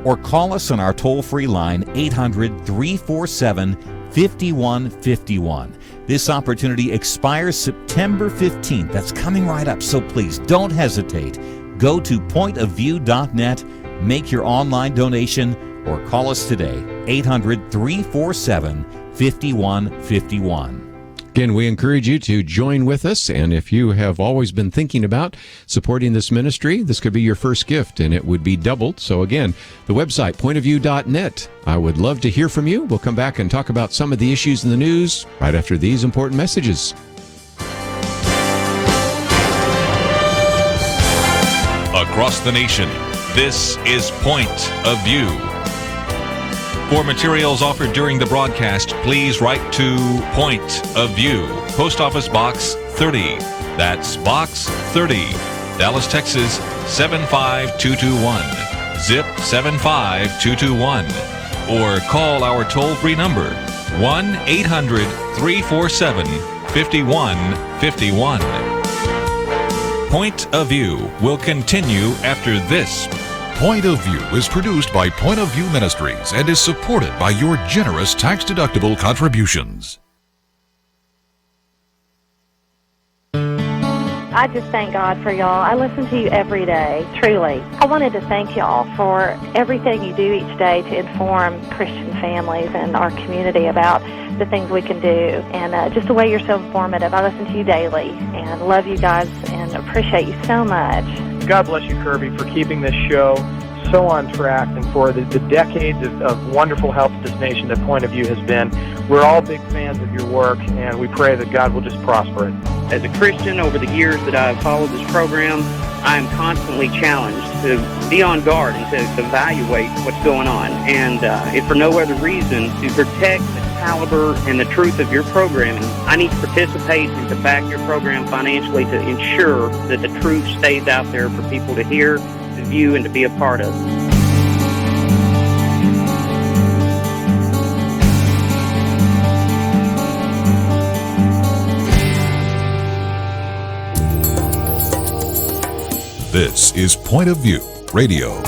or call us on our toll-free line 800-347-5151. This opportunity expires September 15th. That's coming right up, so please don't hesitate. Go to pointofview.net, make your online donation, or call us today, 800-347-5151. Again, we encourage you to join with us, and if you have always been thinking about supporting this ministry, this could be your first gift, and it would be doubled. So again, the website, pointofview.net. I would love to hear from you. We'll come back and talk about some of the issues in the news right after these important messages. across the nation. This is Point of View. For materials offered during the broadcast, please write to Point of View, Post Office Box 30. That's Box 30, Dallas, Texas 75221. Zip 75221. Or call our toll-free number 1-800-347-5151. Point of View will continue after this. Point of View is produced by Point of View Ministries and is supported by your generous tax-deductible contributions. I just thank God for y'all. I listen to you every day, truly. I wanted to thank y'all for everything you do each day to inform Christian families and our community about the things we can do, and just the way you're so informative. I listen to you daily and love you guys and appreciate you so much. God bless you, Kerby, for keeping this show so on track and for the decades of wonderful help to this nation that Point of View has been. We're all big fans of your work, and we pray that God will just prosper it. As a Christian, over the years that I've followed this program, I am constantly challenged to be on guard and to evaluate what's going on. And if for no other reason, to protect the caliber and the truth of your programming, I need to participate and to back your program financially to ensure that the truth stays out there for people to hear, to view, and to be a part of. This is Point of View Radio.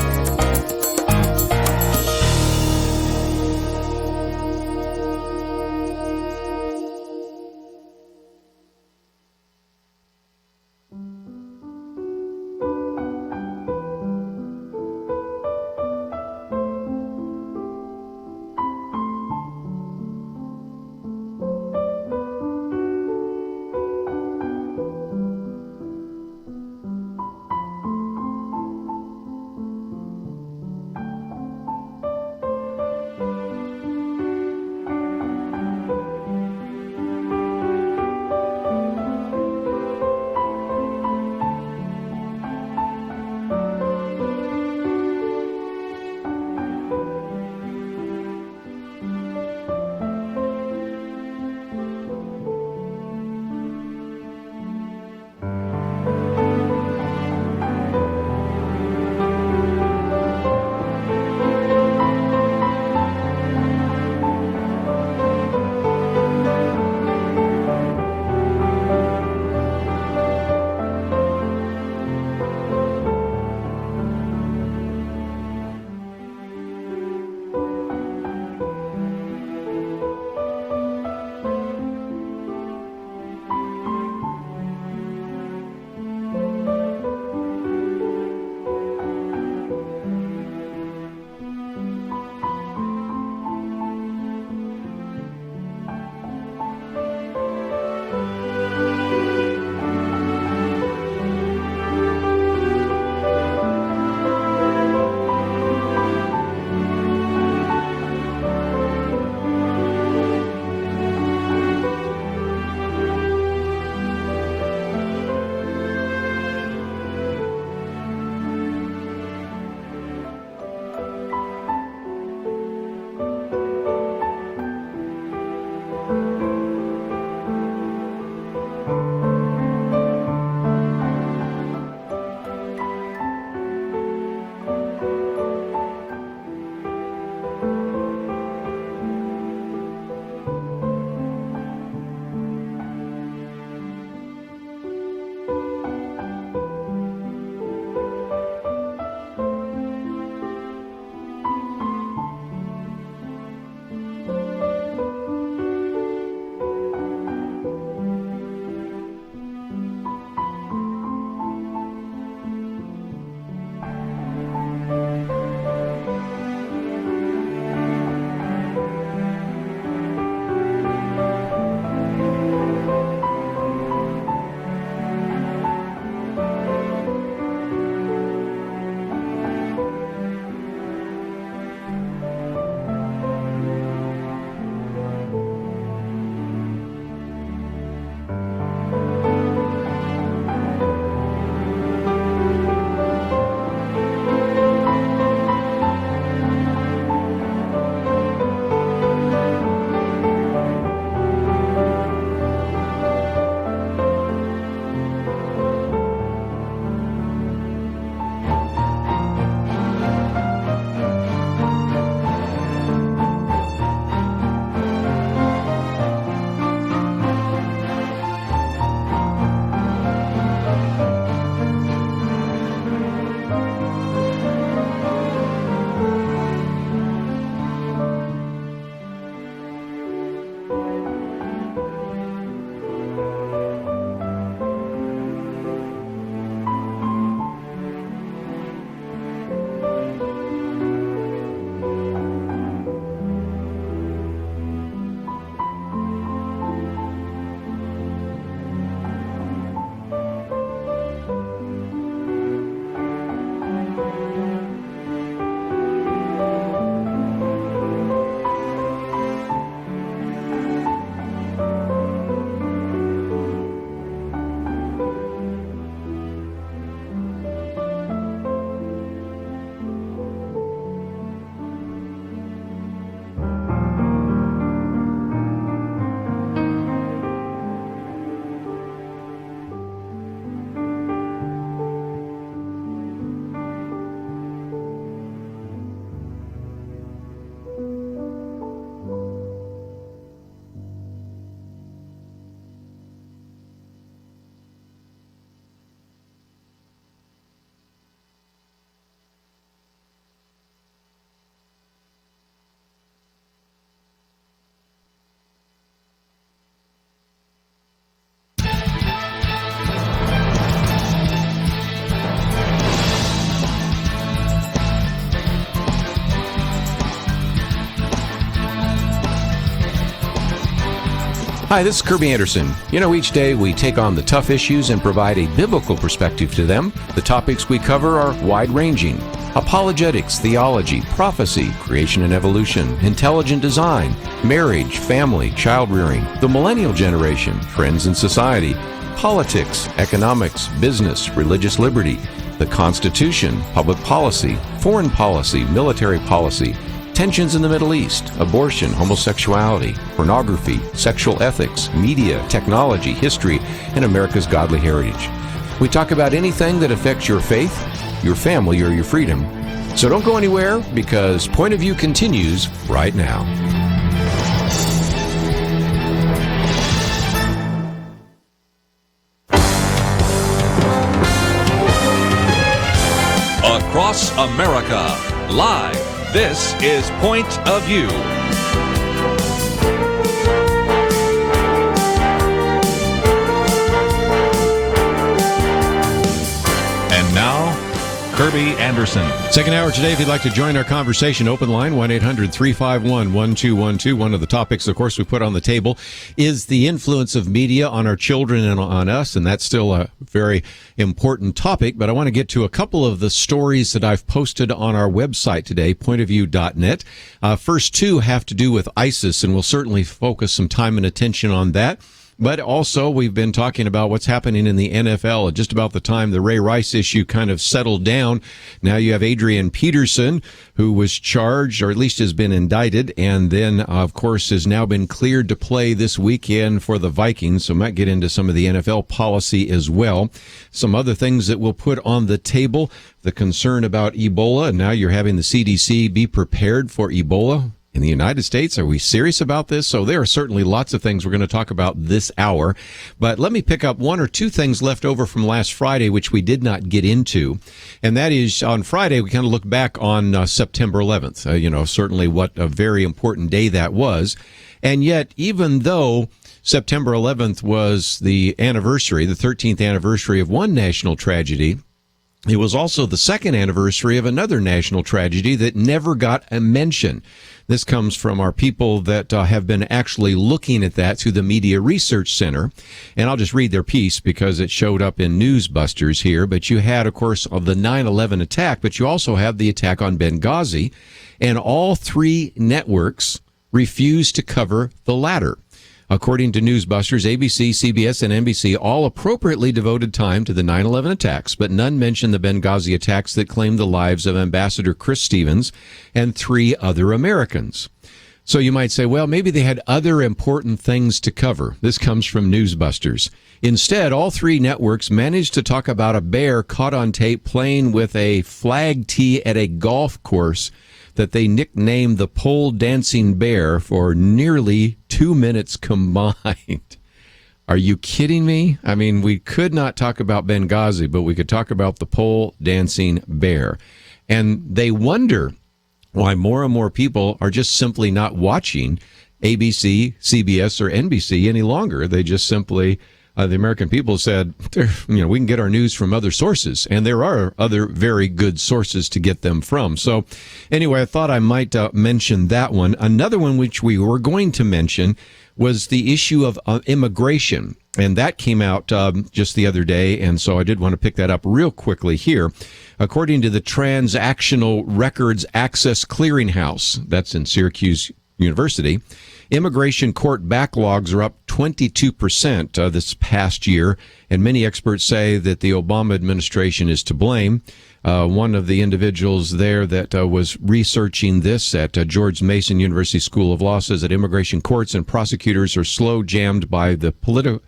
Hi, this is Kerby Anderson. You know, each day we take on the tough issues and provide a biblical perspective to them. The topics we cover are wide-ranging: apologetics, theology, prophecy, creation and evolution, intelligent design, marriage, family, child-rearing, the millennial generation, trends in society, politics, economics, business, religious liberty, the Constitution, public policy, foreign policy, military policy, tensions in the Middle East, abortion, homosexuality, pornography, sexual ethics, media, technology, history, and America's godly heritage. We talk about anything that affects your faith, your family, or your freedom. So don't go anywhere, because Point of View continues right now. Across America, live. This is Point of View. And now, Kerby Anderson. Second hour today, if you'd like to join our conversation, open line 1-800-351-1212. One of the topics, of course, we put on the table is the influence of media on our children and on us, and that's still a very important topic. But I want to get to a couple of the stories that I've posted on our website today, pointofview.net. First two have to do with ISIS, and we'll certainly focus some time and attention on that. But also, we've been talking about what's happening in the NFL at just about the time the Ray Rice issue kind of settled down. Now you have Adrian Peterson, who was charged, or at least has been indicted, and then, of course, has now been cleared to play this weekend for the Vikings. So might get into some of the NFL policy as well. Some other things that we'll put on the table, the concern about Ebola. And now you're having the CDC be prepared for Ebola in the United States. Are we serious about this? So there are certainly lots of things we're going to talk about this hour. But let me pick up one or two things left over from last Friday, which we did not get into. And that is, on Friday, we kind of look back on September 11th. Certainly what a very important day that was. And yet, even though September 11th was the anniversary, the 13th anniversary of one national tragedy, it was also the second anniversary of another national tragedy that never got a mention. This comes from our people that have been actually looking at that through the Media Research Center. And I'll just read their piece because it showed up in Newsbusters here. But you had, of course, the 9/11 attack, but you also have the attack on Benghazi. And all three networks refused to cover the latter. According to Newsbusters, ABC, CBS, and NBC all appropriately devoted time to the 9/11 attacks, but none mentioned the Benghazi attacks that claimed the lives of Ambassador Chris Stevens and 3 other Americans. So you might say, well, maybe they had other important things to cover. This comes from Newsbusters. Instead, all 3 networks managed to talk about a bear caught on tape playing with a flag tee at a golf course that they nicknamed the pole dancing bear for nearly 2 minutes combined. Are you kidding me? I mean, we could not talk about Benghazi, but we could talk about the pole dancing bear. And they wonder why more and more people are just simply not watching ABC, CBS, or NBC any longer. They just simply, the American people said, we can get our news from other sources, and there are other very good sources to get them from. So anyway, I thought I might mention that one. Another one which we were going to mention was the issue of immigration, and that came out just the other day, and so I did want to pick that up real quickly here. According to the Transactional Records Access Clearinghouse, that's in Syracuse University, immigration court backlogs are up 22% this past year, and many experts say that the Obama administration is to blame. One of the individuals there that was researching this at George Mason University School of Law says that immigration courts and prosecutors are slow jammed by the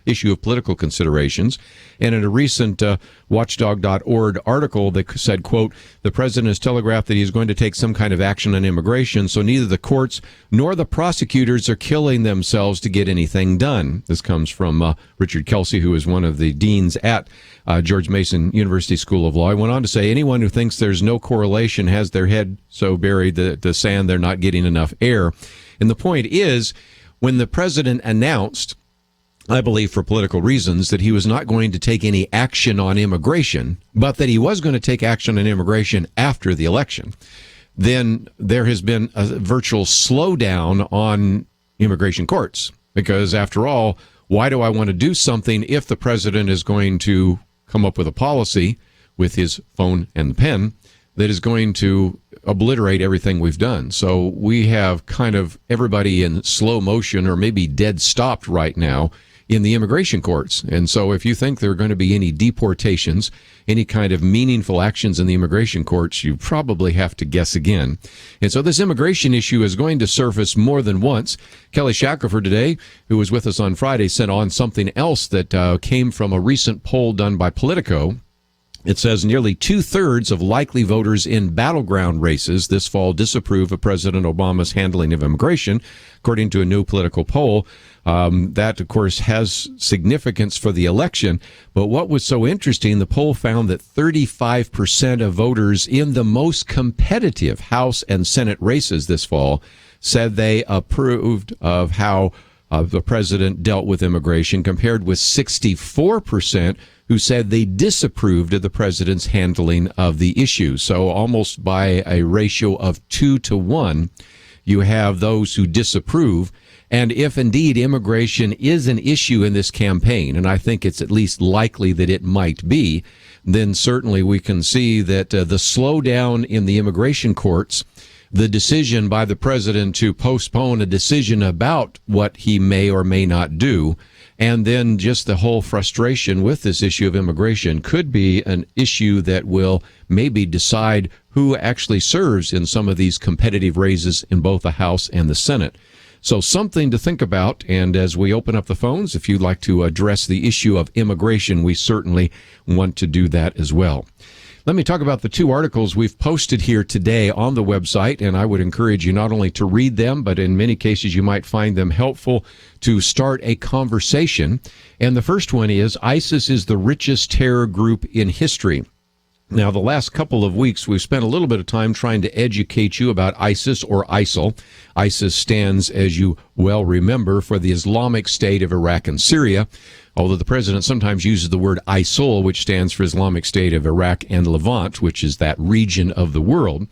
issue of political considerations. And in a recent Watchdog.org article that said, quote, the president has telegraphed that he's going to take some kind of action on immigration, so neither the courts nor the prosecutors are killing themselves to get anything done. This comes from Richard Kelsey, who is one of the deans at George Mason University School of Law. He went on to say, anyone who thinks there's no correlation has their head so buried the sand they're not getting enough air. And the point is, when the president announced, I believe for political reasons, that he was not going to take any action on immigration, but that he was going to take action on immigration after the election, then there has been a virtual slowdown on immigration courts. Because after all, why do I want to do something if the president is going to come up with a policy with his phone and the pen that is going to obliterate everything we've done? So we have kind of everybody in slow motion or maybe dead stopped right now in the immigration courts. And so if you think there are going to be any deportations, any kind of meaningful actions in the immigration courts, you probably have to guess again. And so this immigration issue is going to surface more than once. Kelly Shackelford today, who was with us on Friday, sent on something else that came from a recent poll done by Politico. It says nearly 2/3 of likely voters in battleground races this fall disapprove of President Obama's handling of immigration, according to a new political poll. That, of course, has significance for the election. But what was so interesting, the poll found that 35% of voters in the most competitive House and Senate races this fall said they approved of how the president dealt with immigration, compared with 64% who said they disapproved of the president's handling of the issue. So almost by a ratio of 2-to-1, you have those who disapprove. And if indeed immigration is an issue in this campaign, and I think it's at least likely that it might be, then certainly we can see that the slowdown in the immigration courts, the decision by the president to postpone a decision about what he may or may not do, and then just the whole frustration with this issue of immigration could be an issue that will maybe decide who actually serves in some of these competitive races in both the House and the Senate. So something to think about. And as we open up the phones, if you'd like to address the issue of immigration, we certainly want to do that as well. Let me talk about the two articles we've posted here today on the website, and I would encourage you not only to read them, but in many cases you might find them helpful to start a conversation. And the first one is, ISIS is the richest terror group in history. Now, the last couple of weeks, we've spent a little bit of time trying to educate you about ISIS or ISIL. ISIS stands, as you well remember, for the Islamic State of Iraq and Syria, although the president sometimes uses the word ISIL, which stands for Islamic State of Iraq and Levant, which is that region of the world.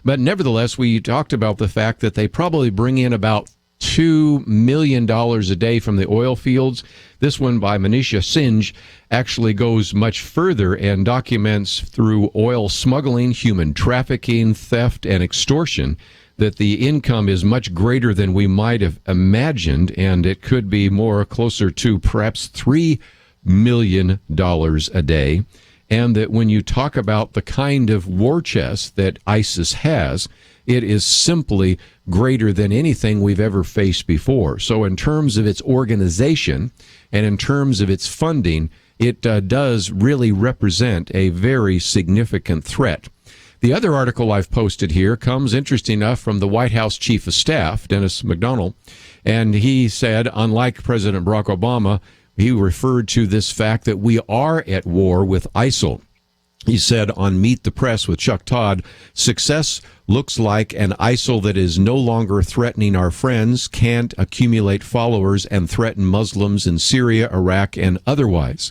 But nevertheless, we talked about the fact that they probably bring in about $2 million a day from the oil fields. This one by Manisha Singh actually goes much further and documents through oil smuggling, human trafficking, theft, and extortion that the income is much greater than we might have imagined, and it could be more closer to perhaps $3 million a day. And that when you talk about the kind of war chest that ISIS has, it is simply greater than anything we've ever faced before. So in terms of its organization and in terms of its funding, it does really represent a very significant threat. The other article I've posted here comes, interesting enough, from the White House Chief of Staff, Dennis McDonald, and he said, unlike President Barack Obama, he referred to this fact that we are at war with ISIL. He said on Meet the Press with Chuck Todd, success looks like an ISIL that is no longer threatening our friends, can't accumulate followers, and threaten Muslims in Syria, Iraq, and otherwise.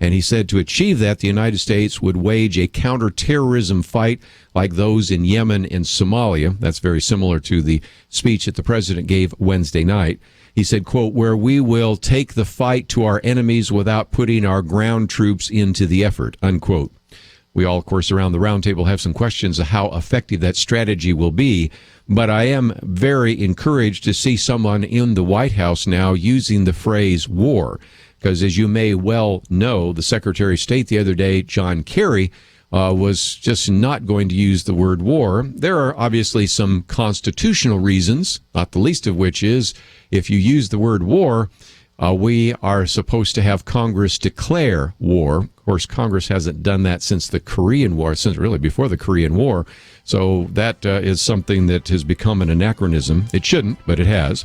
And he said to achieve that, the United States would wage a counterterrorism fight like those in Yemen and Somalia. That's very similar to the speech that the president gave Wednesday night. He said, quote, where we will take the fight to our enemies without putting our ground troops into the effort, unquote. We all, of course, around the roundtable have some questions of how effective that strategy will be. But I am very encouraged to see someone in the White House now using the phrase war. Because as you may well know, the Secretary of State the other day, John Kerry, was just not going to use the word war. There are obviously some constitutional reasons, not the least of which is if you use the word war, we are supposed to have Congress declare war. Of course, Congress hasn't done that since the Korean War, since really before the Korean War. So that is something that has become an anachronism. It shouldn't, but it has.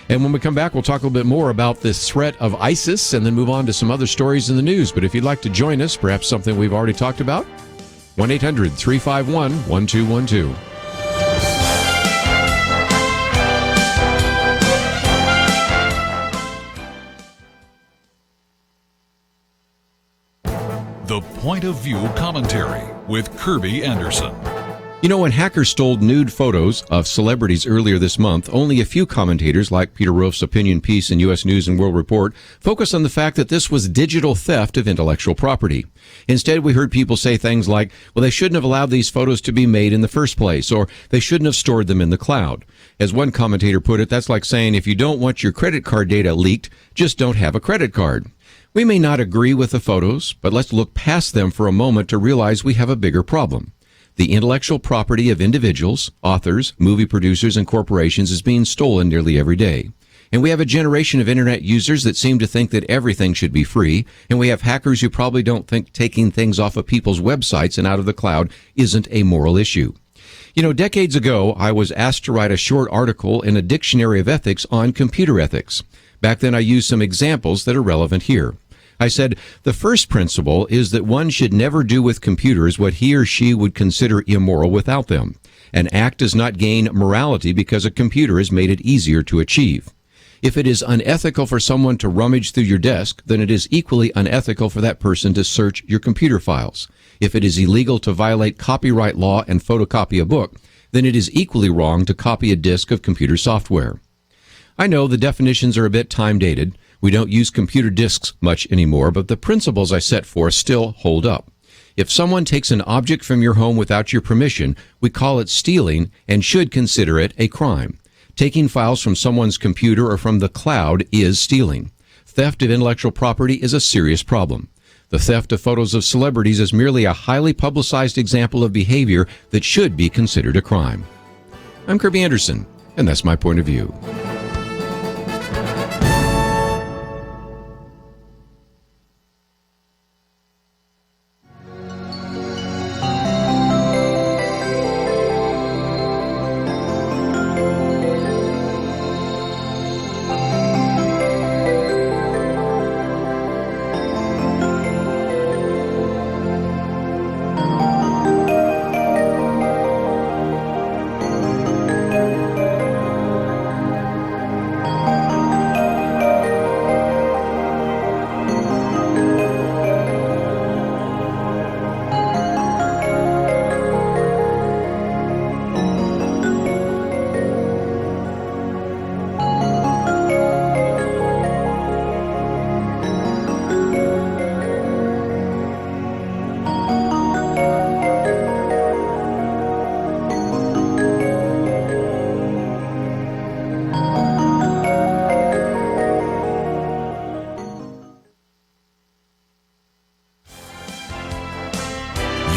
And when we come back, we'll talk a little bit more about this threat of ISIS and then move on to some other stories in the news. But if you'd like to join us, perhaps something we've already talked about, 1-800-351-1212. The Point of View Commentary with Kerby Anderson. You know, when hackers stole nude photos of celebrities earlier this month, only a few commentators, like Peter Roof's opinion piece in U.S. News and World Report, focused on the fact that this was digital theft of intellectual property. Instead, we heard people say things like, well, they shouldn't have allowed these photos to be made in the first place, or they shouldn't have stored them in the cloud. As one commentator put it, that's like saying if you don't want your credit card data leaked, just don't have a credit card. We may not agree with the photos, but let's look past them for a moment to realize we have a bigger problem. The intellectual property of individuals, authors, movie producers, and corporations is being stolen nearly every day. And we have a generation of internet users that seem to think that everything should be free, and we have hackers who probably don't think taking things off of people's websites and out of the cloud isn't a moral issue. You know, decades ago, I was asked to write a short article in a dictionary of ethics on computer ethics. Back then, I used some examples that are relevant here. I said, the first principle is that one should never do with computers what he or she would consider immoral without them. An act does not gain morality because a computer has made it easier to achieve. If it is unethical for someone to rummage through your desk, then it is equally unethical for that person to search your computer files. If it is illegal to violate copyright law and photocopy a book, then it is equally wrong to copy a disk of computer software. I know the definitions are a bit time-dated. We don't use computer disks much anymore, but the principles I set forth still hold up. If someone takes an object from your home without your permission, we call it stealing and should consider it a crime. Taking files from someone's computer or from the cloud is stealing. Theft of intellectual property is a serious problem. The theft of photos of celebrities is merely a highly publicized example of behavior that should be considered a crime. I'm Kerby Anderson, and that's my point of view.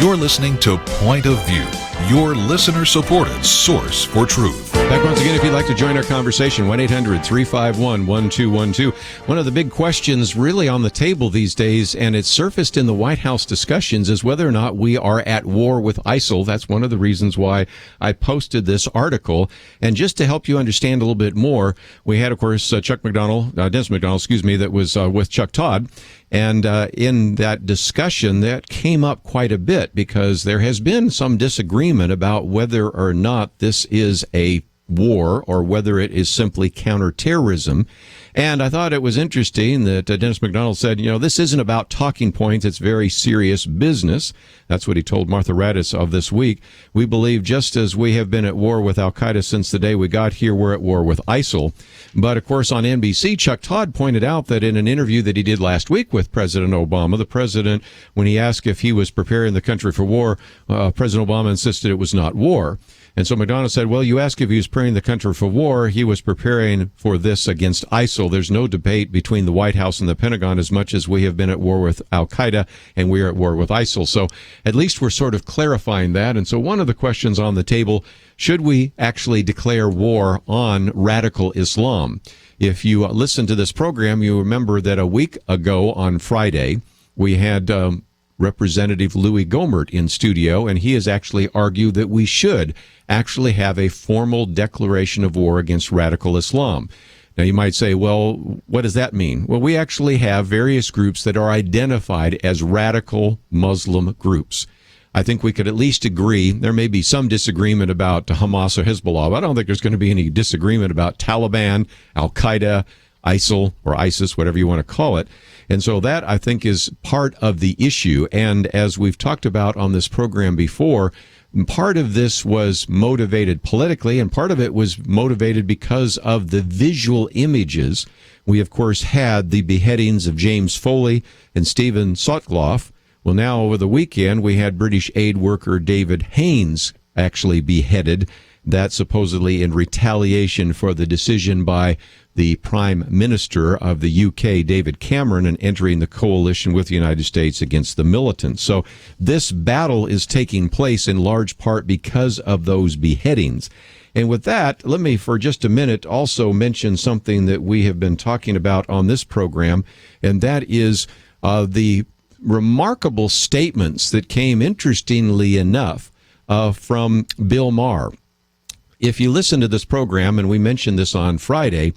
You're listening to Point of View, your listener-supported source for truth. Back once again, if you'd like to join our conversation, 1-800-351-1212. One of the big questions really on the table these days, and it's surfaced in the White House discussions, is whether or not we are at war with ISIL. That's one of the reasons why I posted this article. And just to help you understand a little bit more, we had, of course, Dennis McDonald, that was with Chuck Todd. And in that discussion, that came up quite a bit because there has been some disagreement about whether or not this is a war or whether it is simply counterterrorism. And I thought it was interesting that Dennis McDonald said, you know, this isn't about talking points. It's very serious business. That's what he told Martha Raddatz of This Week. We believe just as we have been at war with al-Qaeda since the day we got here, we're at war with ISIL. But, of course, on NBC, Chuck Todd pointed out that in an interview that he did last week with President Obama, the president, when he asked if he was preparing the country for war, President Obama insisted it was not war. And so McDonald said, well, you ask if he was preparing the country for war. He was preparing for this against ISIL. There's no debate between the White House and the Pentagon as much as we have been at war with al-Qaeda and we are at war with ISIL. So at least we're sort of clarifying that. And so one of the questions on the table, should we actually declare war on radical Islam? If you listen to this program, you remember that a week ago on Friday, we had Representative Louis Gohmert in studio, and he has actually argued that we should actually have a formal declaration of war against radical Islam. Now, you might say, well, what does that mean? Well, we actually have various groups that are identified as radical Muslim groups. I think we could at least agree. There may be some disagreement about Hamas or Hezbollah, but I don't think there's going to be any disagreement about Taliban, al-Qaeda, ISIL, or ISIS, whatever you want to call it. And so that, I think, is part of the issue. And as we've talked about on this program before, Part of this was motivated politically, and part of it was motivated because of the visual images. We, of course, had the beheadings of James Foley and Stephen Sotloff. Well, now over the weekend, we had British aid worker David Haynes actually beheaded. That supposedly in retaliation for the decision by the Prime Minister of the UK, David Cameron, in entering the coalition with the United States against the militants. So this battle is taking place in large part because of those beheadings. And with that, let me for just a minute also mention something that we have been talking about on this program, and that is the remarkable statements that came, interestingly enough, from Bill Maher. If you listen to this program, and we mentioned this on Friday,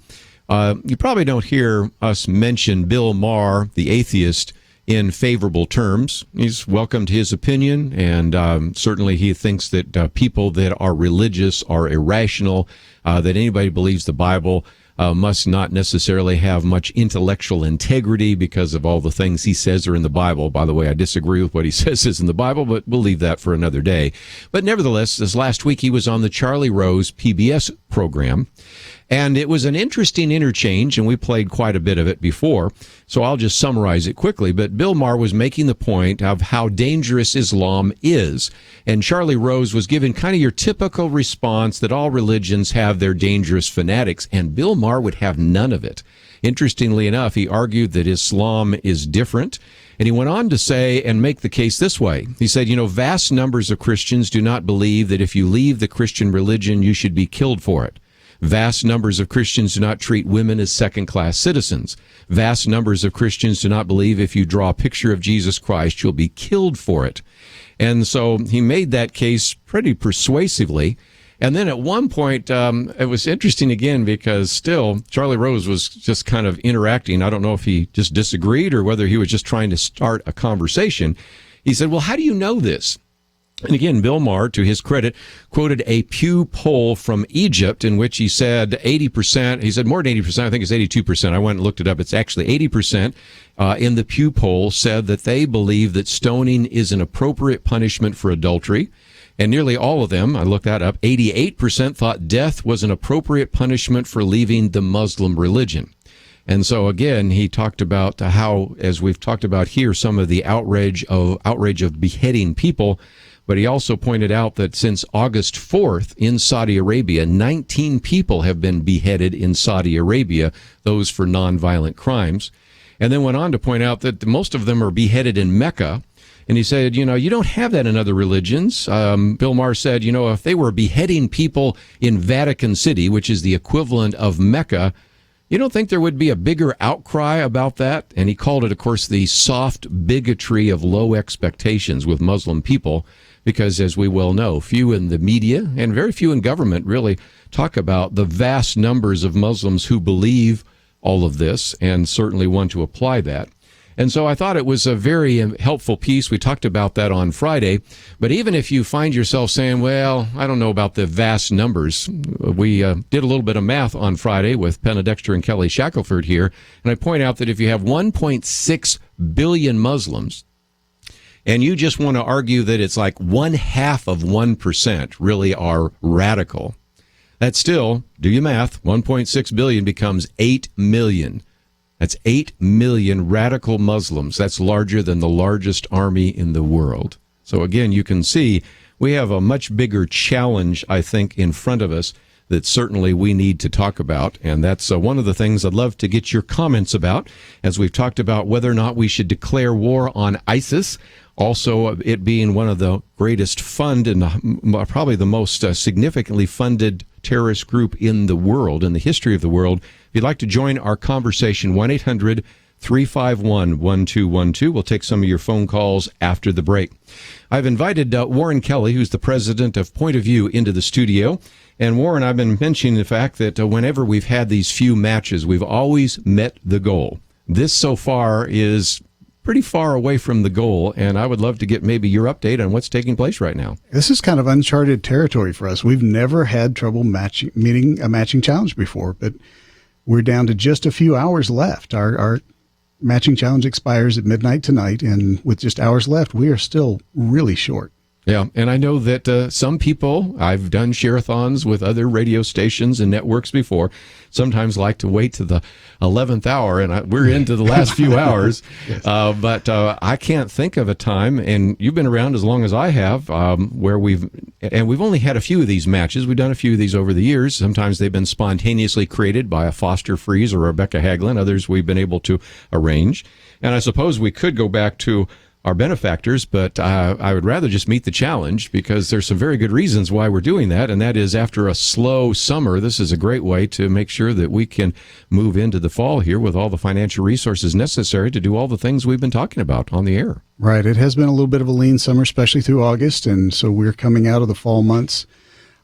you probably don't hear us mention Bill Maher, the atheist, in favorable terms. He's welcomed his opinion, and certainly he thinks that people that are religious are irrational, that anybody who believes the Bible must not necessarily have much intellectual integrity because of all the things he says are in the Bible. By the way, I disagree with what he says is in the Bible, but we'll leave that for another day. But nevertheless, this last week he was on the Charlie Rose PBS program, and it was an interesting interchange, and we played quite a bit of it before, so I'll just summarize it quickly. But Bill Maher was making the point of how dangerous Islam is, and Charlie Rose was giving kind of your typical response that all religions have their dangerous fanatics, and Bill Maher would have none of it. Interestingly enough, he argued that Islam is different, and he went on to say and make the case this way. He said, vast numbers of Christians do not believe that if you leave the Christian religion, you should be killed for it. Vast numbers of Christians do not treat women as second-class citizens. Vast numbers of Christians do not believe if you draw a picture of Jesus Christ, you'll be killed for it. And so he made that case pretty persuasively. And then at one point, it was interesting again because still Charlie Rose was just kind of interacting. I don't know if he just disagreed or whether he was just trying to start a conversation. He said, well, how do you know this? And again, Bill Maher, to his credit, quoted a Pew poll from Egypt in which he said 80%, he said more than 80%, I think it's 82%. I went and looked it up. It's actually 80% in the Pew poll said that they believe that stoning is an appropriate punishment for adultery. And nearly all of them, I looked that up, 88% thought death was an appropriate punishment for leaving the Muslim religion. And so, again, he talked about how, as we've talked about here, some of the outrage of beheading people. But he also pointed out that since August 4th in Saudi Arabia, 19 people have been beheaded in Saudi Arabia, those for nonviolent crimes. And then went on to point out that most of them are beheaded in Mecca. And he said, you don't have that in other religions. Bill Maher said, if they were beheading people in Vatican City, which is the equivalent of Mecca, you don't think there would be a bigger outcry about that? And he called it, of course, the soft bigotry of low expectations with Muslim people. Because, as we well know, few in the media and very few in government really talk about the vast numbers of Muslims who believe all of this and certainly want to apply that. And so I thought it was a very helpful piece. We talked about that on Friday. But even if you find yourself saying, well, I don't know about the vast numbers, we did a little bit of math on Friday with Penna Dexter and Kelly Shackelford here. And I point out that if you have 1.6 billion Muslims, and you just want to argue that it's like 0.5% really are radical, that's still, do your math, 1.6 billion becomes 8 million. That's 8 million radical Muslims. That's larger than the largest army in the world. So again, you can see we have a much bigger challenge, I think, in front of us that certainly we need to talk about. And that's one of the things I'd love to get your comments about, as we've talked about whether or not we should declare war on ISIS. Also, it being one of the greatest and probably the most significantly funded terrorist group in the world, in the history of the world. If you'd like to join our conversation, 1-800-351-1212. We'll take some of your phone calls after the break. I've invited Warren Kelly, who's the president of Point of View, into the studio. And Warren, I've been mentioning the fact that whenever we've had these few matches, we've always met the goal. This so far is pretty far away from the goal, and I would love to get maybe your update on what's taking place right now. This is kind of uncharted territory for us. We've never had trouble meeting a matching challenge before, but we're down to just a few hours left. Our matching challenge expires at midnight tonight, and with just hours left, we are still really short. Yeah, and I know that some people, I've done share-a-thons with other radio stations and networks before, sometimes like to wait to the 11th hour, and we're into the last few hours. Yes. But I can't think of a time, and you've been around as long as I have, where we've only had a few of these matches. We've done a few of these over the years. Sometimes they've been spontaneously created by a Foster Freeze or Rebecca Haglin. Others we've been able to arrange. And I suppose we could go back to our benefactors, but I would rather just meet the challenge, because there's some very good reasons why we're doing that, and that is after a slow summer, this is a great way to make sure that we can move into the fall here with all the financial resources necessary to do all the things we've been talking about on the air. Right. It has been a little bit of a lean summer, especially through August, and so we're coming out of the fall months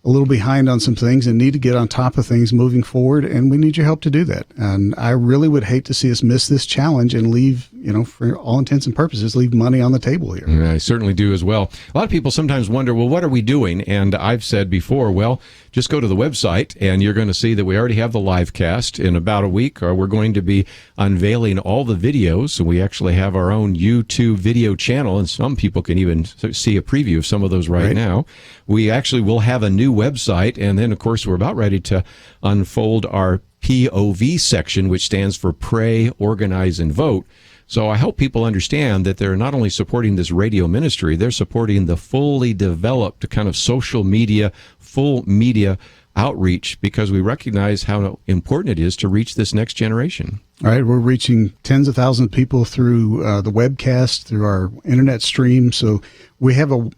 a little behind on some things and need to get on top of things moving forward, and we need your help to do that. And I really would hate to see us miss this challenge and leave, for all intents and purposes, leave money on the table here. Yeah, I certainly do as well. A lot of people sometimes wonder, well, what are we doing? And I've said before, well, just go to the website and you're going to see that we already have the Livecast. In about a week, we're going to be unveiling all the videos. So we actually have our own YouTube video channel, and some people can even see a preview of some of those right now. We actually will have a new website, and then, of course, we're about ready to unfold our POV section, which stands for Pray, Organize, and Vote. So I hope people understand that they're not only supporting this radio ministry, they're supporting the fully developed kind of social media, full media outreach, because we recognize how important it is to reach this next generation. All right, we're reaching tens of thousands of people through the webcast, through our internet stream. So we have a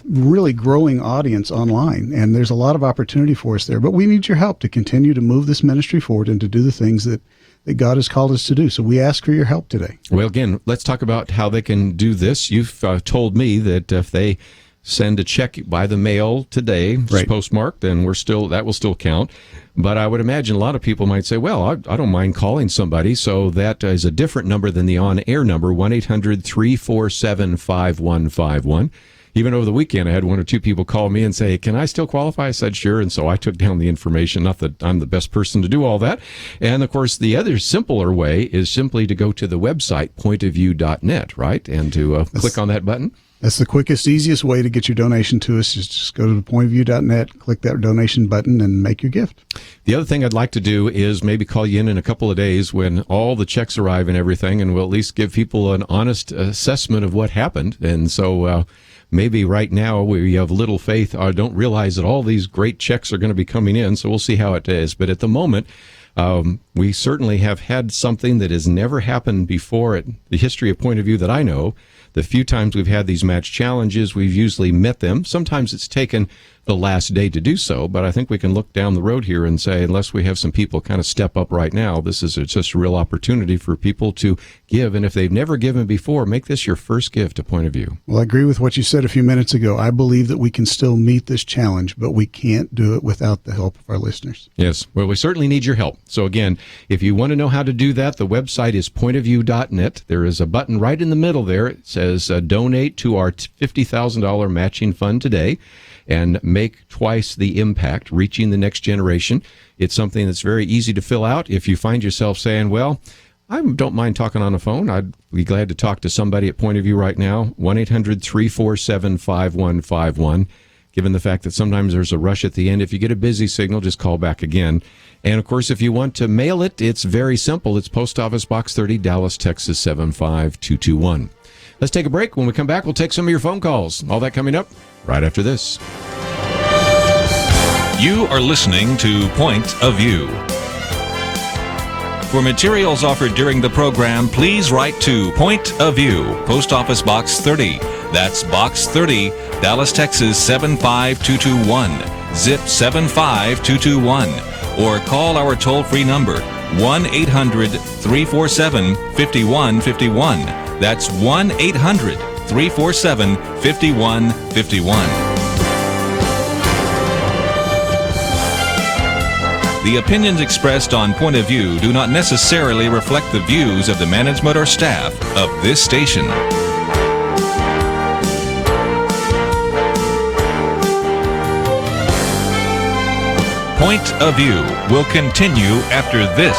really growing audience online, and there's a lot of opportunity for us there. But we need your help to continue to move this ministry forward and to do the things that God has called us to do. So we ask for your help today. Well, again, let's talk about how they can do this. You've told me that if they send a check by the mail today, postmarked, then that will still count. But I would imagine a lot of people might say, well, I don't mind calling somebody. So that is a different number than the on-air number, 1-800-347-5151. Even over the weekend, I had one or two people call me and say, can I still qualify? I said, sure. And so I took down the information. Not that I'm the best person to do all that. And, of course, the other simpler way is simply to go to the website, pointofview.net, right? And to click on that button. That's the quickest, easiest way to get your donation to us, is just go to pointofview.net, click that donation button, and make your gift. The other thing I'd like to do is maybe call you in a couple of days when all the checks arrive and everything, and we'll at least give people an honest assessment of what happened. And so maybe right now we have little faith or don't realize that all these great checks are going to be coming in, so we'll see how it is. But at the moment, we certainly have had something that has never happened before in the history of Point of View that I know. The few times we've had these match challenges, we've usually met them. Sometimes it's taken the last day to do so, but I think we can look down the road here and say, unless we have some people kind of step up right now, this is just a real opportunity for people to give. And if they've never given before, make this your first gift to Point of View. Well, I agree with what you said a few minutes ago. I believe that we can still meet this challenge, but we can't do it without the help of our listeners. Yes. Well, we certainly need your help. So again, if you want to know how to do that, the website is pointofview.net. There is a button right in the middle there. It says donate to our $50,000 matching fund today, and make twice the impact, reaching the next generation. It's something that's very easy to fill out. If you find yourself saying, well, I don't mind talking on the phone, I'd be glad to talk to somebody at Point of View right now, 1-800-347-5151. Given the fact that sometimes there's a rush at the end, if you get a busy signal, just call back again. And, of course, if you want to mail it, it's very simple. It's Post Office Box 30, Dallas, Texas, 75221. Let's take a break. When we come back, we'll take some of your phone calls. All that coming up right after this. You are listening to Point of View. For materials offered during the program, please write to Point of View, Post Office Box 30. That's Box 30, Dallas, Texas 75221, zip 75221. Or call our toll-free number, 1-800-347-5151. That's 1-800-347-5151. The opinions expressed on Point of View do not necessarily reflect the views of the management or staff of this station. Point of View will continue after this.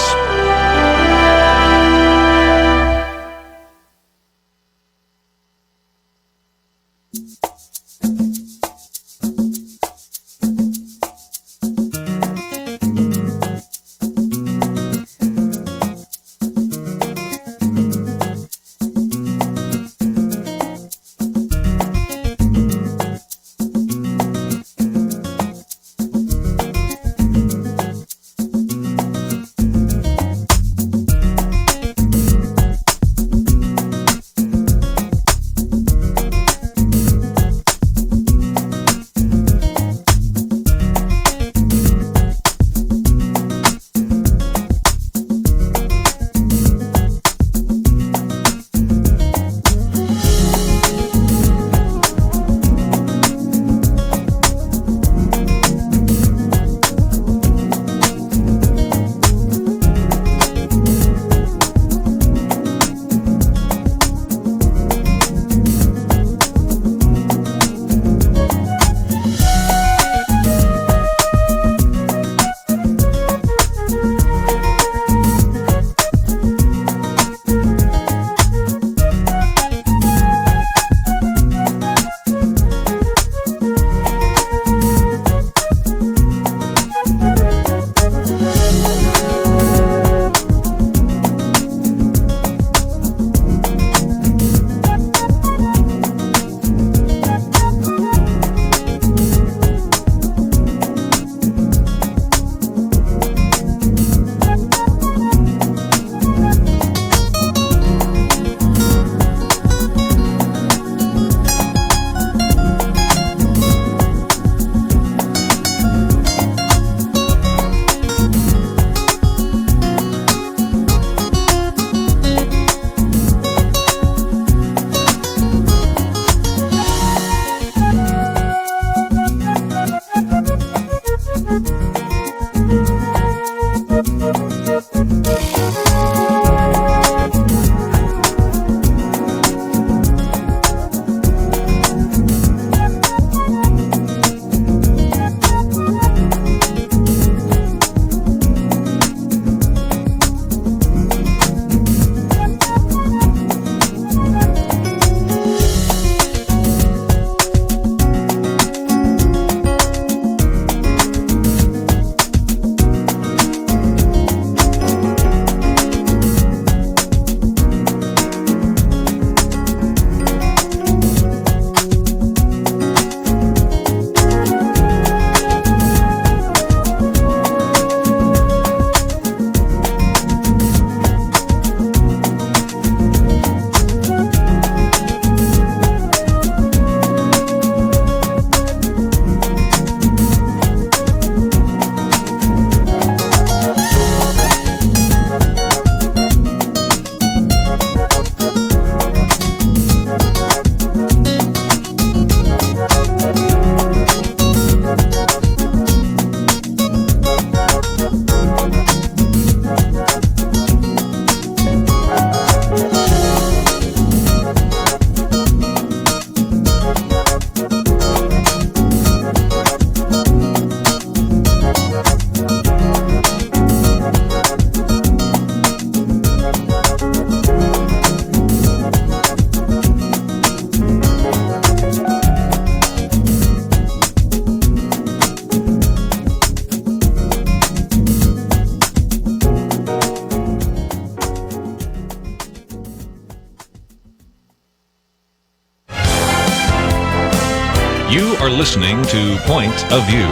listening to Point of View.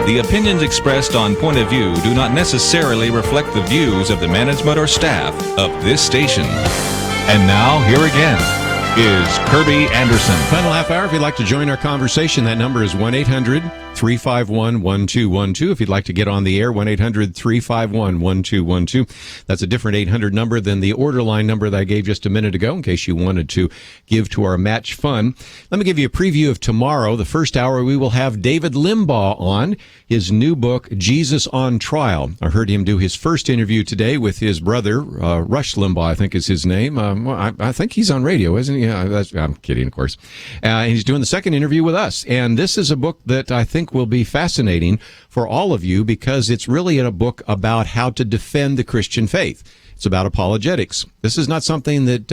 The opinions expressed on Point of View do not necessarily reflect the views of the management or staff of this station. And now, here again is Kerby Anderson. Final half hour. If you'd like to join our conversation, that number is 1-800-351-1212. If you'd like to get on the air, 1-800-351-1212. That's a different 800 number than the order line number that I gave just a minute ago, in case you wanted to give to our match fund. Let me give you a preview of tomorrow. The first hour, we will have David Limbaugh on, his new book, Jesus on Trial. I heard him do his first interview today with his brother, Rush Limbaugh, I think is his name. I think he's on radio, isn't he? I'm kidding, of course. And he's doing the second interview with us. And this is a book that I think will be fascinating for all of you, because it's really a book about how to defend the Christian faith. It's about apologetics. This is not something that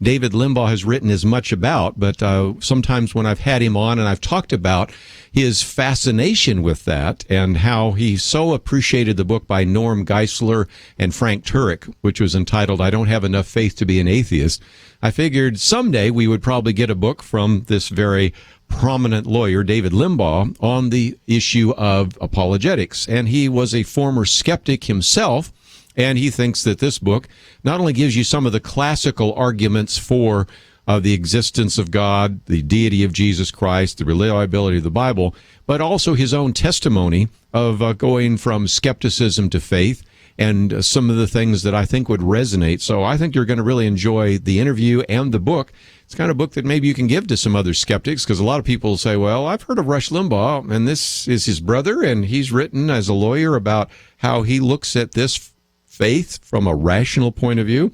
David Limbaugh has written as much about, but sometimes when I've had him on and I've talked about his fascination with that and how he so appreciated the book by Norm Geisler and Frank Turek, which was entitled, I Don't Have Enough Faith to Be an Atheist, I figured someday we would probably get a book from this very prominent lawyer, David Limbaugh, on the issue of apologetics. And he was a former skeptic himself, and he thinks that this book not only gives you some of the classical arguments for the existence of God, the deity of Jesus Christ, the reliability of the Bible, but also his own testimony of going from skepticism to faith, and some of the things that I think would resonate. So I think you're going to really enjoy the interview and the book. It's the kind of book that maybe you can give to some other skeptics, because a lot of people say, well, I've heard of Rush Limbaugh, and this is his brother, and he's written as a lawyer about how he looks at this faith from a rational point of view.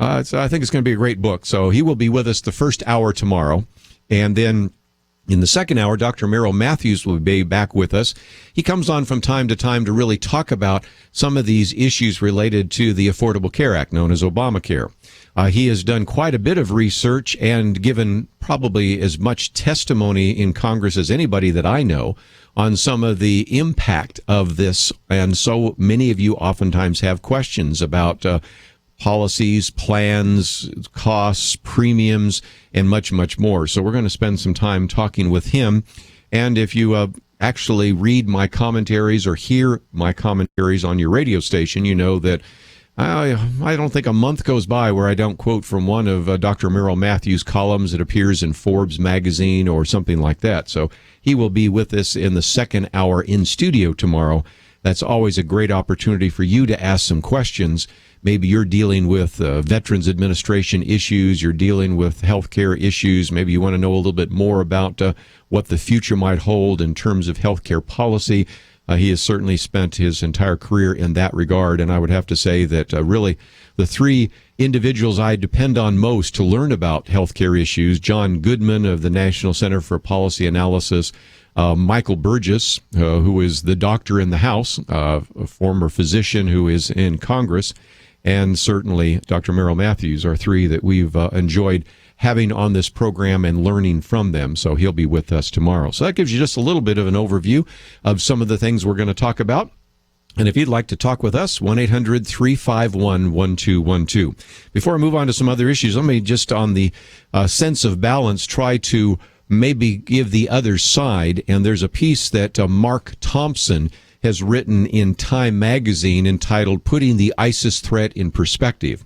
So I think it's going to be a great book. So he will be with us the first hour tomorrow. And then in the second hour, Dr. Merrill Matthews will be back with us. He comes on from time to time to really talk about some of these issues related to the Affordable Care Act, known as Obamacare. He has done quite a bit of research and given probably as much testimony in Congress as anybody that I know on some of the impact of this. And so many of you oftentimes have questions about policies, plans, costs, premiums, and much, much more. So we're going to spend some time talking with him. And if you actually read my commentaries or hear my commentaries on your radio station, you know that I don't think a month goes by where I don't quote from one of Dr. Merrill Matthews' columns that appears in Forbes magazine or something like that. So he will be with us in the second hour in studio tomorrow. That's always a great opportunity for you to ask some questions. Maybe you're dealing with Veterans Administration issues, you're dealing with healthcare issues, maybe you want to know a little bit more about what the future might hold in terms of healthcare policy. He has certainly spent his entire career in that regard, and I would have to say that really the three individuals I depend on most to learn about healthcare issues, John Goodman of the National Center for Policy Analysis, Michael Burgess, who is the doctor in the House, a former physician who is in Congress, and certainly Dr. Merrill Matthews are three that we've enjoyed having on this program and learning from them. So he'll be with us tomorrow. So that gives you just a little bit of an overview of some of the things we're going to talk about. And if you'd like to talk with us, 1-800-351-1212. Before I move on to some other issues, let me just on the sense of balance try to maybe give the other side. And there's a piece that Mark Thompson has written in Time magazine entitled Putting the ISIS Threat in Perspective.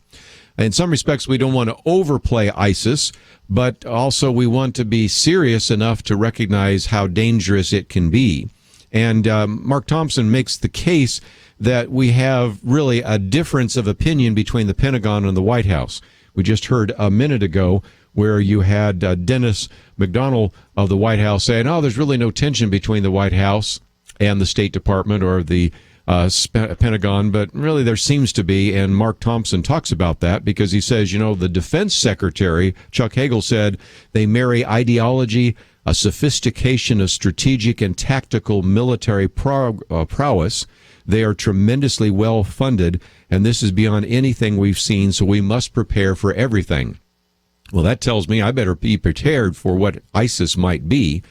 In some respects, we don't want to overplay ISIS, but also we want to be serious enough to recognize how dangerous it can be. And Mark Thompson makes the case that we have really a difference of opinion between the Pentagon and the White House. We just heard a minute ago where you had Dennis McDonald of the White House saying, oh, there's really no tension between the White House and the State Department or the Pentagon, but really there seems to be, and Mark Thompson talks about that because he says, you know, the Defense Secretary, Chuck Hagel, said they marry ideology, a sophistication of strategic and tactical military prowess. They are tremendously well funded, and this is beyond anything we've seen, so we must prepare for everything. Well, that tells me I better be prepared for what ISIS might be.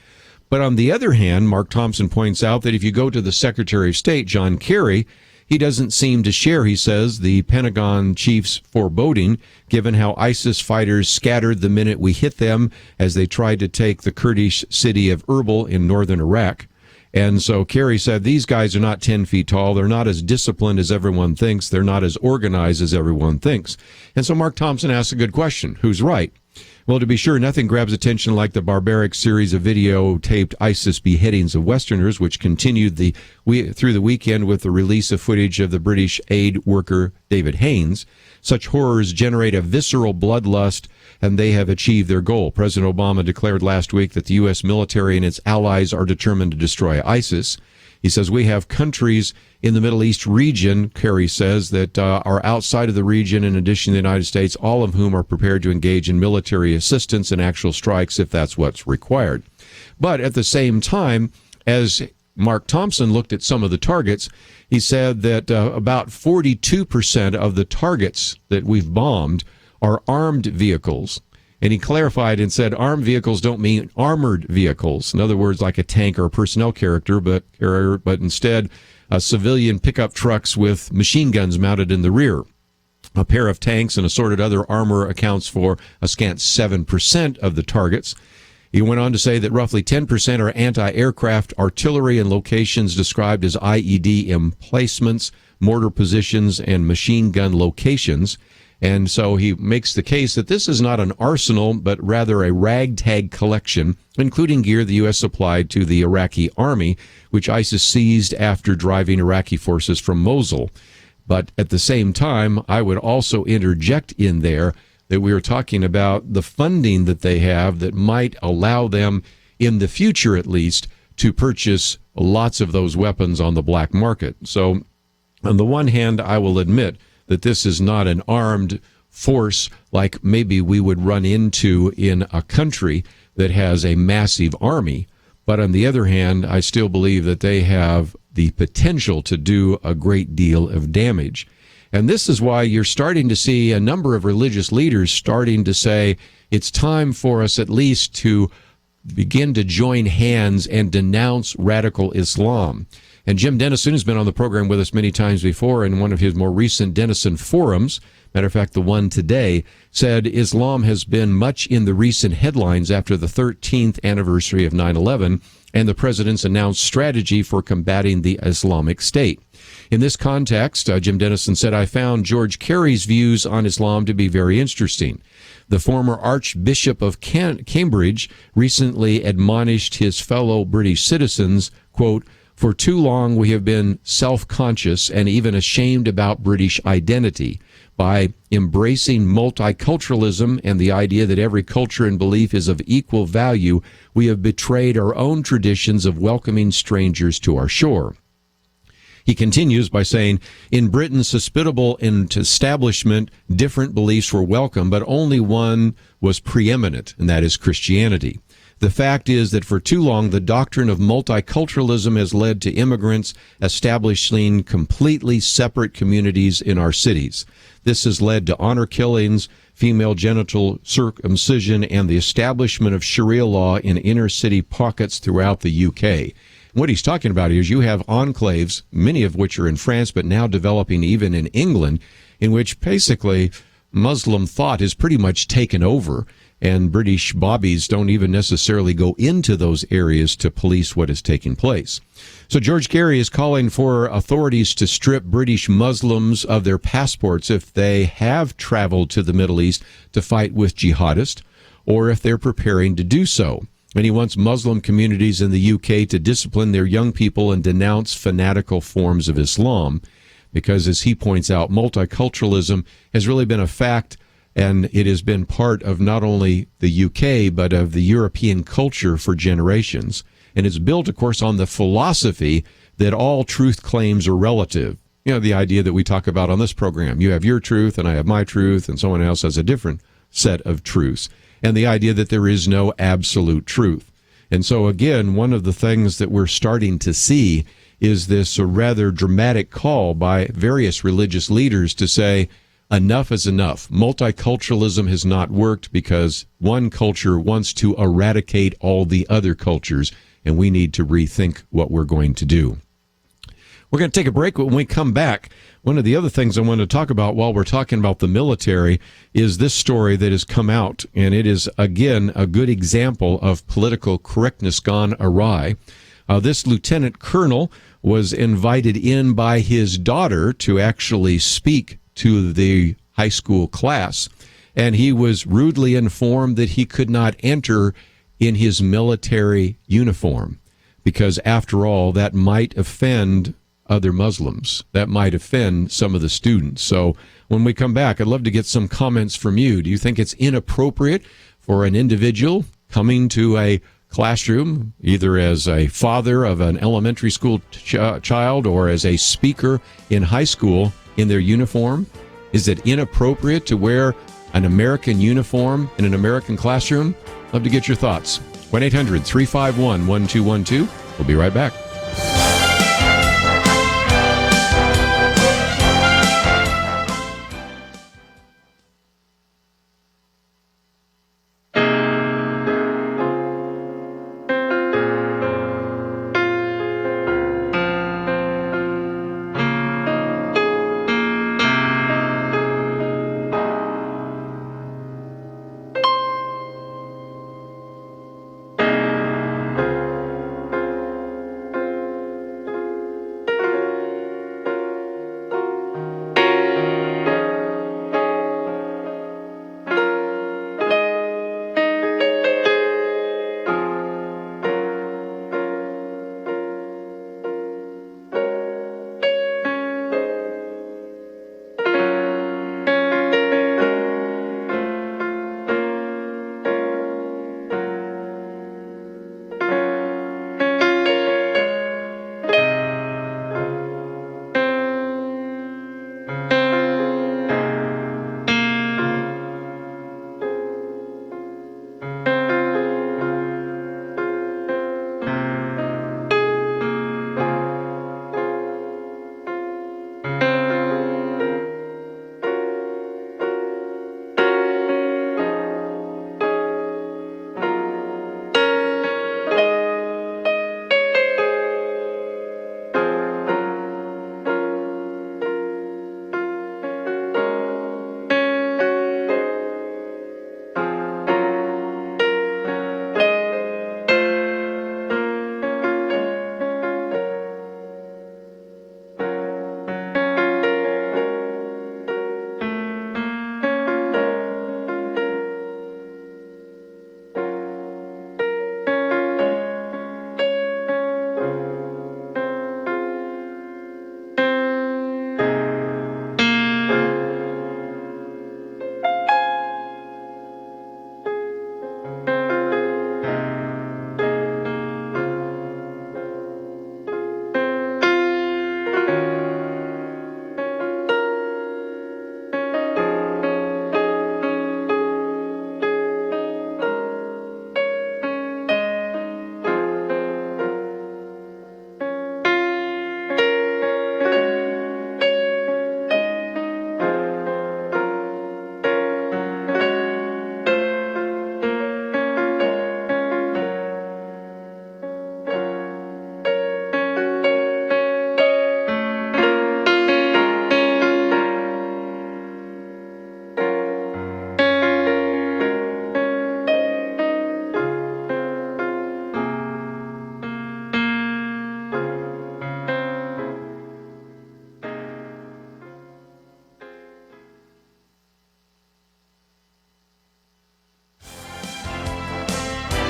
But on the other hand, Mark Thompson points out that if you go to the Secretary of State, John Kerry, he doesn't seem to share, he says, the Pentagon chief's foreboding, given how ISIS fighters scattered the minute we hit them as they tried to take the Kurdish city of Erbil in northern Iraq. And so Kerry said, these guys are not 10 feet tall. They're not as disciplined as everyone thinks. They're not as organized as everyone thinks. And so Mark Thompson asks a good question. Who's right? Well, to be sure, nothing grabs attention like the barbaric series of videotaped ISIS beheadings of Westerners, which continued through the weekend with the release of footage of the British aid worker David Haines. Such horrors generate a visceral bloodlust, and they have achieved their goal. President Obama declared last week that the U.S. military and its allies are determined to destroy ISIS. He says, we have countries in the Middle East region, Kerry says, that are outside of the region, in addition to the United States, all of whom are prepared to engage in military assistance and actual strikes if that's what's required. But at the same time, as Mark Thompson looked at some of the targets, he said that about 42% of the targets that we've bombed are armed vehicles. And he clarified and said armed vehicles don't mean armored vehicles. In other words, like a tank or a personnel carrier, but instead civilian pickup trucks with machine guns mounted in the rear. A pair of tanks and assorted other armor accounts for a scant 7% of the targets. He went on to say that roughly 10% are anti-aircraft artillery in locations described as IED emplacements, mortar positions, and machine gun locations. And so he makes the case that this is not an arsenal, but rather a ragtag collection, including gear the U.S. supplied to the Iraqi army, which ISIS seized after driving Iraqi forces from Mosul. But at the same time, I would also interject in there that we are talking about the funding that they have that might allow them, in the future at least, to purchase lots of those weapons on the black market. So on the one hand, I will admit that this is not an armed force like maybe we would run into in a country that has a massive army. But on the other hand, I still believe that they have the potential to do a great deal of damage. And this is why you're starting to see a number of religious leaders starting to say it's time for us at least to begin to join hands and denounce radical Islam. And Jim Dennison has been on the program with us many times before, in one of his more recent Dennison forums, matter of fact, the one today, said Islam has been much in the recent headlines after the 13th anniversary of 9/11 and the president's announced strategy for combating the Islamic State. In this context, Jim Dennison said, I found George Kerry's views on Islam to be very interesting. The former Archbishop of Cambridge recently admonished his fellow British citizens, quote, for too long we have been self-conscious and even ashamed about British identity. By embracing multiculturalism and the idea that every culture and belief is of equal value, we have betrayed our own traditions of welcoming strangers to our shore. He continues by saying, in Britain's hospitable establishment, different beliefs were welcome, but only one was preeminent, and that is Christianity. The fact is that for too long, the doctrine of multiculturalism has led to immigrants establishing completely separate communities in our cities. This has led to honor killings, female genital circumcision, and the establishment of Sharia law in inner city pockets throughout the UK. What he's talking about here is you have enclaves, many of which are in France, but now developing even in England, in which basically Muslim thought is pretty much taken over. And British bobbies don't even necessarily go into those areas to police what is taking place. So George Kerry is calling for authorities to strip British Muslims of their passports if they have traveled to the Middle East to fight with jihadists, or if they're preparing to do so. And he wants Muslim communities in the UK to discipline their young people and denounce fanatical forms of Islam, because, as he points out, multiculturalism has really been a fact, and it has been part of not only the UK, but of the European culture for generations. And it's built, of course, on the philosophy that all truth claims are relative. You know, the idea that we talk about on this program. You have your truth, and I have my truth, and someone else has a different set of truths. And the idea that there is no absolute truth. And so, again, one of the things that we're starting to see is this rather dramatic call by various religious leaders to say, enough is enough. Multiculturalism has not worked because one culture wants to eradicate all the other cultures, and we need to rethink what we're going to do. We're going to take a break. When we come back, one of the other things I want to talk about while we're talking about the military is this story that has come out, and it is, again, a good example of political correctness gone awry. This lieutenant colonel was invited in by his daughter to actually speak to the high school class, and he was rudely informed that he could not enter in his military uniform because, after all, that might offend other Muslims. That might offend some of the students. So when we come back, I'd love to get some comments from you. Do you think it's inappropriate for an individual coming to a classroom, either as a father of an elementary school child or as a speaker in high school, in their uniform? Is it inappropriate to wear an American uniform in an American classroom? Love to get your thoughts. 1-800-351-1212. We'll be right back.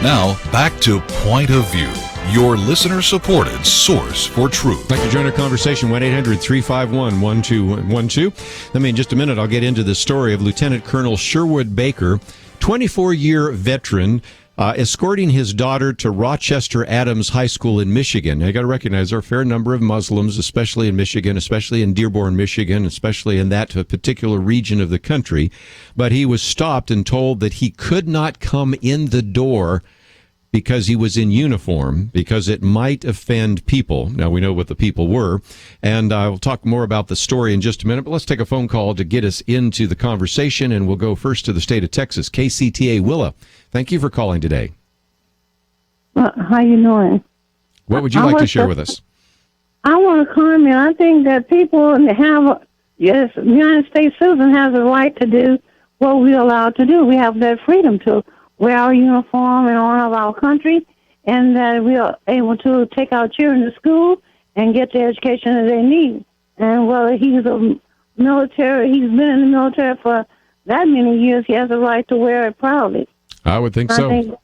Now, back to Point of View, your listener-supported source for truth. Like to join our conversation, 1-800-351-1212. Let me, in just a minute, I'll get into the story of Lieutenant Colonel Sherwood Baker, 24-year veteran, escorting his daughter to Rochester Adams High School in Michigan. Now, you got to recognize there are a fair number of Muslims, especially in Michigan, especially in Dearborn, Michigan, especially in that particular region of the country. But he was stopped and told that he could not come in the door because he was in uniform, because it might offend people. Now, we know what the people were, and I'll talk more about the story in just a minute, but let's take a phone call to get us into the conversation, and we'll go first to the state of Texas. KCTA Willa, thank you for calling today. How you doing? What would you like to share with us? I want to comment. I think that people have, yes, the United States citizen has a right to do what we're allowed to do. We have that freedom to wear our uniform in honor of our country, and that we are able to take our children to school and get the education that they need. And whether he's a military, he's been in the military for that many years, he has a right to wear it proudly. I would think so.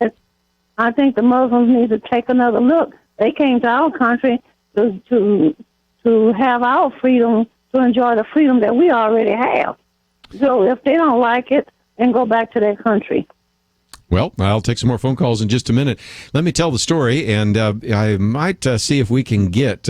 I think the Muslims need to take another look. They came to our country to have our freedom, to enjoy the freedom that we already have. So if they don't like it, then go back to their country. Well, I'll take some more phone calls in just a minute. Let me tell the story, and I might see if we can get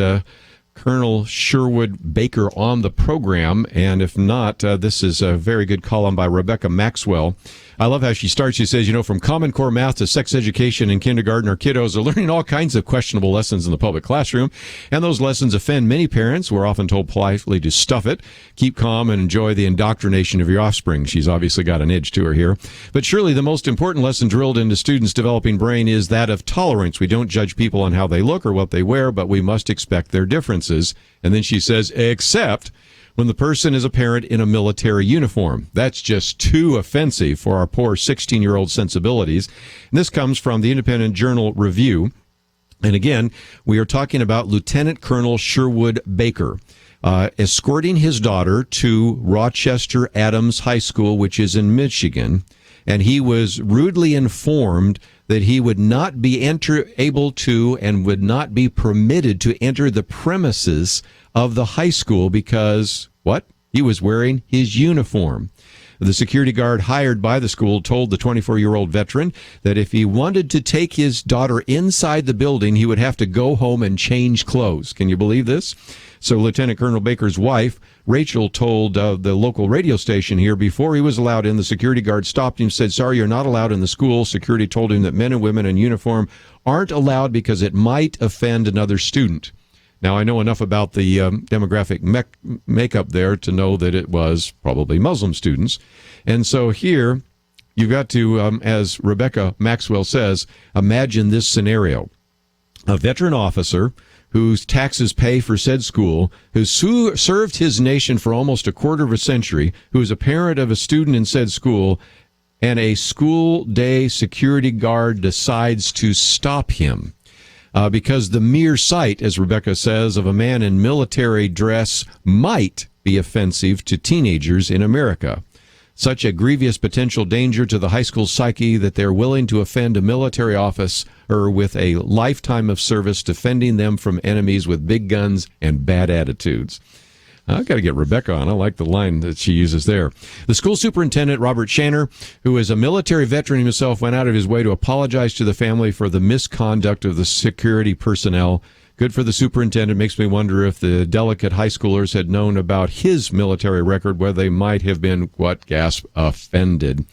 Colonel Sherwood Baker on the program, and if not, this is a very good column by Rebecca Maxwell. I love how she starts. She says, from Common Core math to sex education in kindergarten, our kiddos are learning all kinds of questionable lessons in the public classroom, and those lessons offend many parents. We're often told politely to stuff it, keep calm, and enjoy the indoctrination of your offspring. She's obviously got an edge to her here. But surely the most important lesson drilled into students' developing brain is that of tolerance. We don't judge people on how they look or what they wear, but we must expect their differences. And then she says, except when the person is a parent in a military uniform. That's just too offensive for our poor 16-year-old sensibilities. And this comes from the Independent Journal Review. And again, we are talking about Lieutenant Colonel Sherwood Baker, escorting his daughter to Rochester Adams High School, which is in Michigan. And he was rudely informed that he would not be able to and would not be permitted to enter the premises of the high school because, what? He was wearing his uniform. The security guard hired by the school told the 24-year-old veteran that if he wanted to take his daughter inside the building, he would have to go home and change clothes. Can you believe this? So Lieutenant Colonel Baker's wife, Rachel, told the local radio station here before he was allowed in, the security guard stopped him and said, "Sorry, you're not allowed in the school." Security told him that men and women in uniform aren't allowed because it might offend another student. Now, I know enough about the demographic makeup there to know that it was probably Muslim students. And so here, you've got to, as Rebecca Maxwell says, imagine this scenario. A veteran officer whose taxes pay for said school, who's served his nation for almost a quarter of a century, who is a parent of a student in said school, and a school day security guard decides to stop him. Because the mere sight, as Rebecca says, of a man in military dress might be offensive to teenagers in America. Such a grievous potential danger to the high school psyche that they're willing to offend a military officer with a lifetime of service, defending them from enemies with big guns and bad attitudes. I've got to get Rebecca on. I like the line that she uses there. The school superintendent, Robert Shanner, who is a military veteran himself, went out of his way to apologize to the family for the misconduct of the security personnel. Good for the superintendent. Makes me wonder if the delicate high schoolers had known about his military record, where they might have been, offended.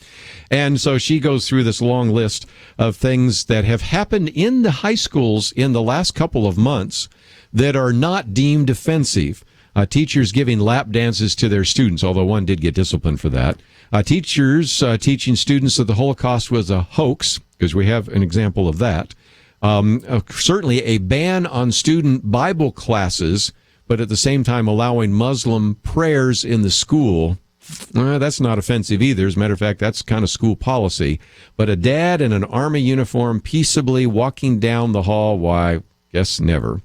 And so she goes through this long list of things that have happened in the high schools in the last couple of months that are not deemed offensive. Teachers giving lap dances to their students, although one did get disciplined for that. Teachers teaching students that the Holocaust was a hoax, because we have an example of that. Certainly a ban on student Bible classes, but at the same time allowing Muslim prayers in the school. That's not offensive either. As a matter of fact, that's kind of school policy. But a dad in an army uniform peaceably walking down the hall, why, guess never.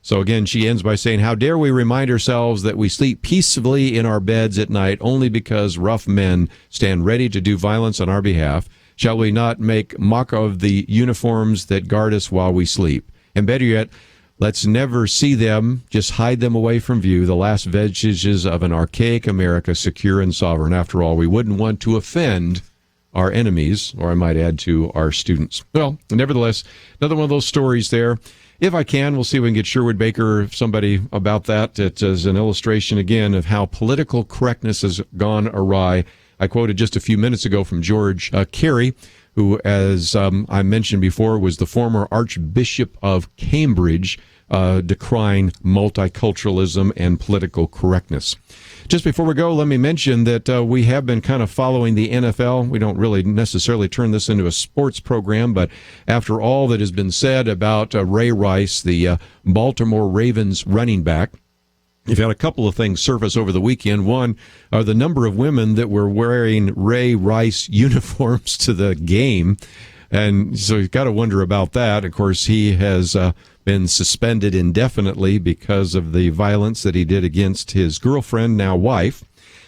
So again, she ends by saying, "How dare we remind ourselves that we sleep peacefully in our beds at night only because rough men stand ready to do violence on our behalf? Shall we not make mock of the uniforms that guard us while we sleep? And better yet, let's never see them, just hide them away from view, the last vestiges of an archaic America, secure and sovereign. After all, we wouldn't want to offend our enemies, or I might add to our students." Well, nevertheless, another one of those stories there. If I can, we'll see if we can get Sherwood Baker, somebody about that. It is an illustration, again, of how political correctness has gone awry. I quoted just a few minutes ago from George Kerby, who, as I mentioned before, was the former Archbishop of Cambridge, decrying multiculturalism and political correctness. Just before we go, let me mention that we have been kind of following the NFL. We don't really necessarily turn this into a sports program, but after all that has been said about Ray Rice, the Baltimore Ravens running back, you've had a couple of things surface over the weekend. One are the number of women that were wearing Ray Rice uniforms to the game. And so you've got to wonder about that. Of course, he has been suspended indefinitely because of the violence that he did against his girlfriend, now wife.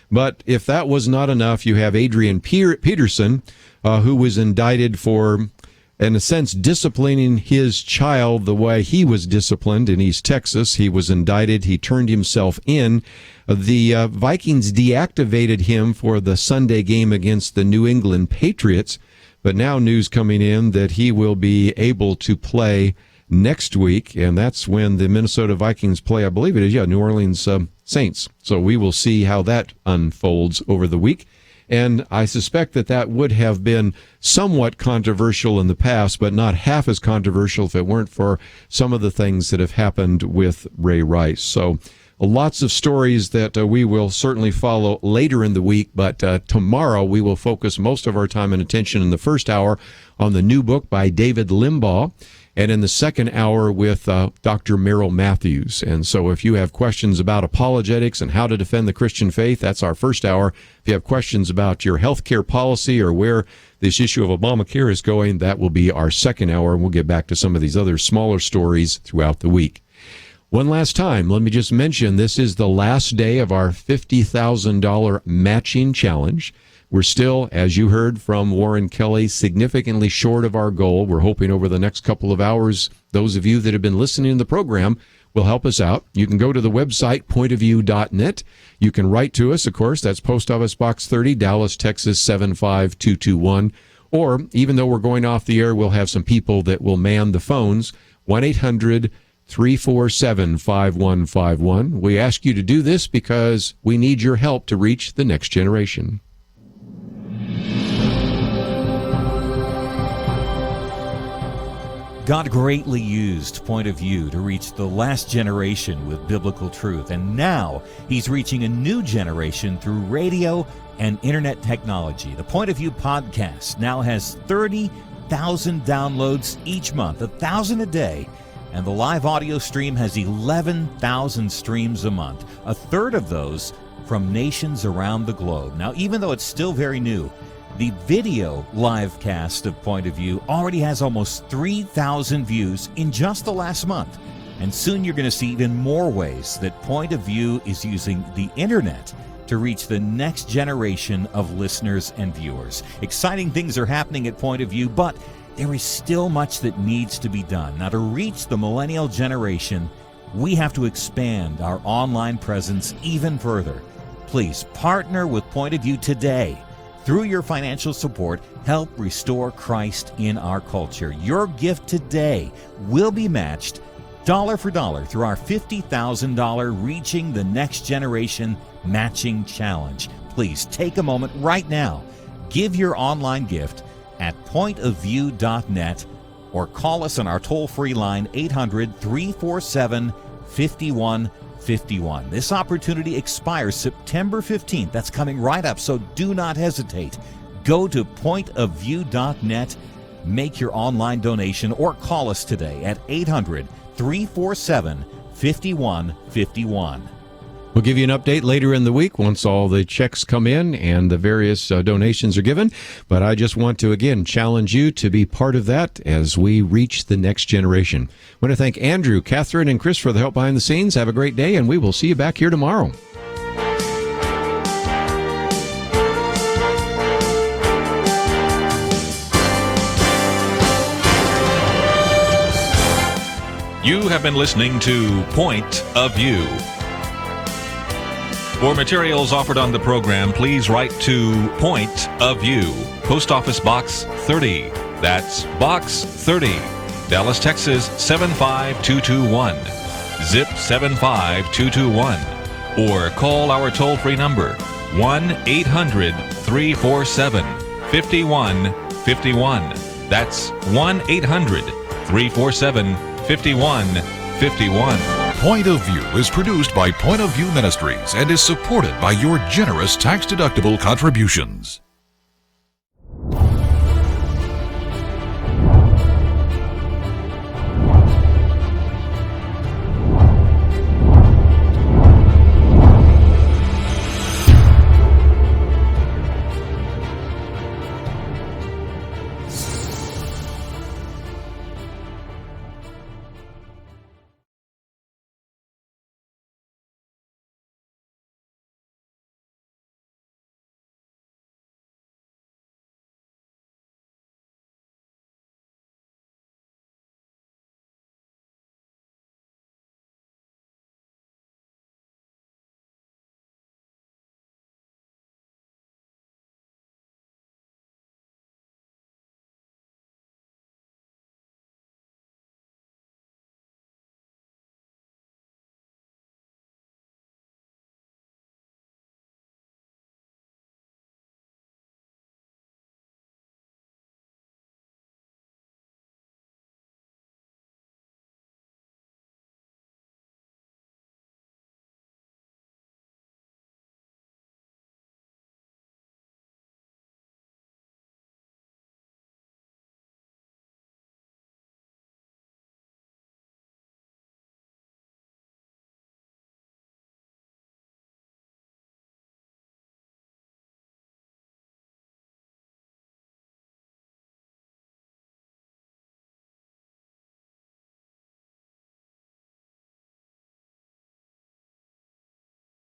But if that was not enough, you have Adrian Peterson, who was indicted for, in a sense, disciplining his child the way he was disciplined in East Texas. He was indicted. He turned himself in. The Vikings deactivated him for the Sunday game against the New England Patriots. But now news coming in that he will be able to play next week, and that's when the Minnesota Vikings play, I believe it is, New Orleans Saints. So we will see how that unfolds over the week. And I suspect that that would have been somewhat controversial in the past, but not half as controversial if it weren't for some of the things that have happened with Ray Rice. So lots of stories that we will certainly follow later in the week, but tomorrow we will focus most of our time and attention in the first hour on the new book by David Limbaugh, and in the second hour with Dr. Merrill Matthews. And so if you have questions about apologetics and how to defend the Christian faith, that's our first hour. If you have questions about your health care policy or where this issue of Obamacare is going, that will be our second hour, and we'll get back to some of these other smaller stories throughout the week. One last time, let me just mention this is the last day of our $50,000 matching challenge. We're still, as you heard from Warren Kelly, significantly short of our goal. We're hoping over the next couple of hours, those of you that have been listening to the program will help us out. You can go to the website, pointofview.net. You can write to us, of course. That's Post Office Box 30, Dallas, Texas, 75221. Or, even though we're going off the air, we'll have some people that will man the phones, 1-800-347-5151. We ask you to do this because we need your help to reach the next generation. God greatly used Point of View to reach the last generation with biblical truth, and now He's reaching a new generation through radio and internet technology. The Point of View podcast now has 30,000 downloads each month, 1,000 a day, and the live audio stream has 11,000 streams a month, a third of those from nations around the globe. Now, even though it's still very new, the video live cast of Point of View already has almost 3,000 views in just the last month. And soon you're going to see even more ways that Point of View is using the internet to reach the next generation of listeners and viewers. Exciting things are happening at Point of View, but there is still much that needs to be done. Now, to reach the millennial generation, we have to expand our online presence even further. Please partner with Point of View today. Through your financial support, help restore Christ in our culture. Your gift today will be matched dollar for dollar through our $50,000 Reaching the Next Generation Matching Challenge. Please take a moment right now. Give your online gift at pointofview.net or call us on our toll-free line 800-347-5151. This opportunity expires September 15th. That's coming right up, so do not hesitate. Go to pointofview.net, make your online donation, or call us today at 800-347-5151. We'll give you an update later in the week once all the checks come in and the various donations are given. But I just want to, again, challenge you to be part of that as we reach the next generation. I want to thank Andrew, Catherine, and Chris for the help behind the scenes. Have a great day, and we will see you back here tomorrow. You have been listening to Point of View. For materials offered on the program, please write to Point of View, Post Office Box 30. That's Box 30, Dallas, Texas 75221. Zip 75221. Or call our toll-free number, 1-800-347-5151. That's 1-800-347-5151. 51. Point of View is produced by Point of View Ministries and is supported by your generous tax-deductible contributions.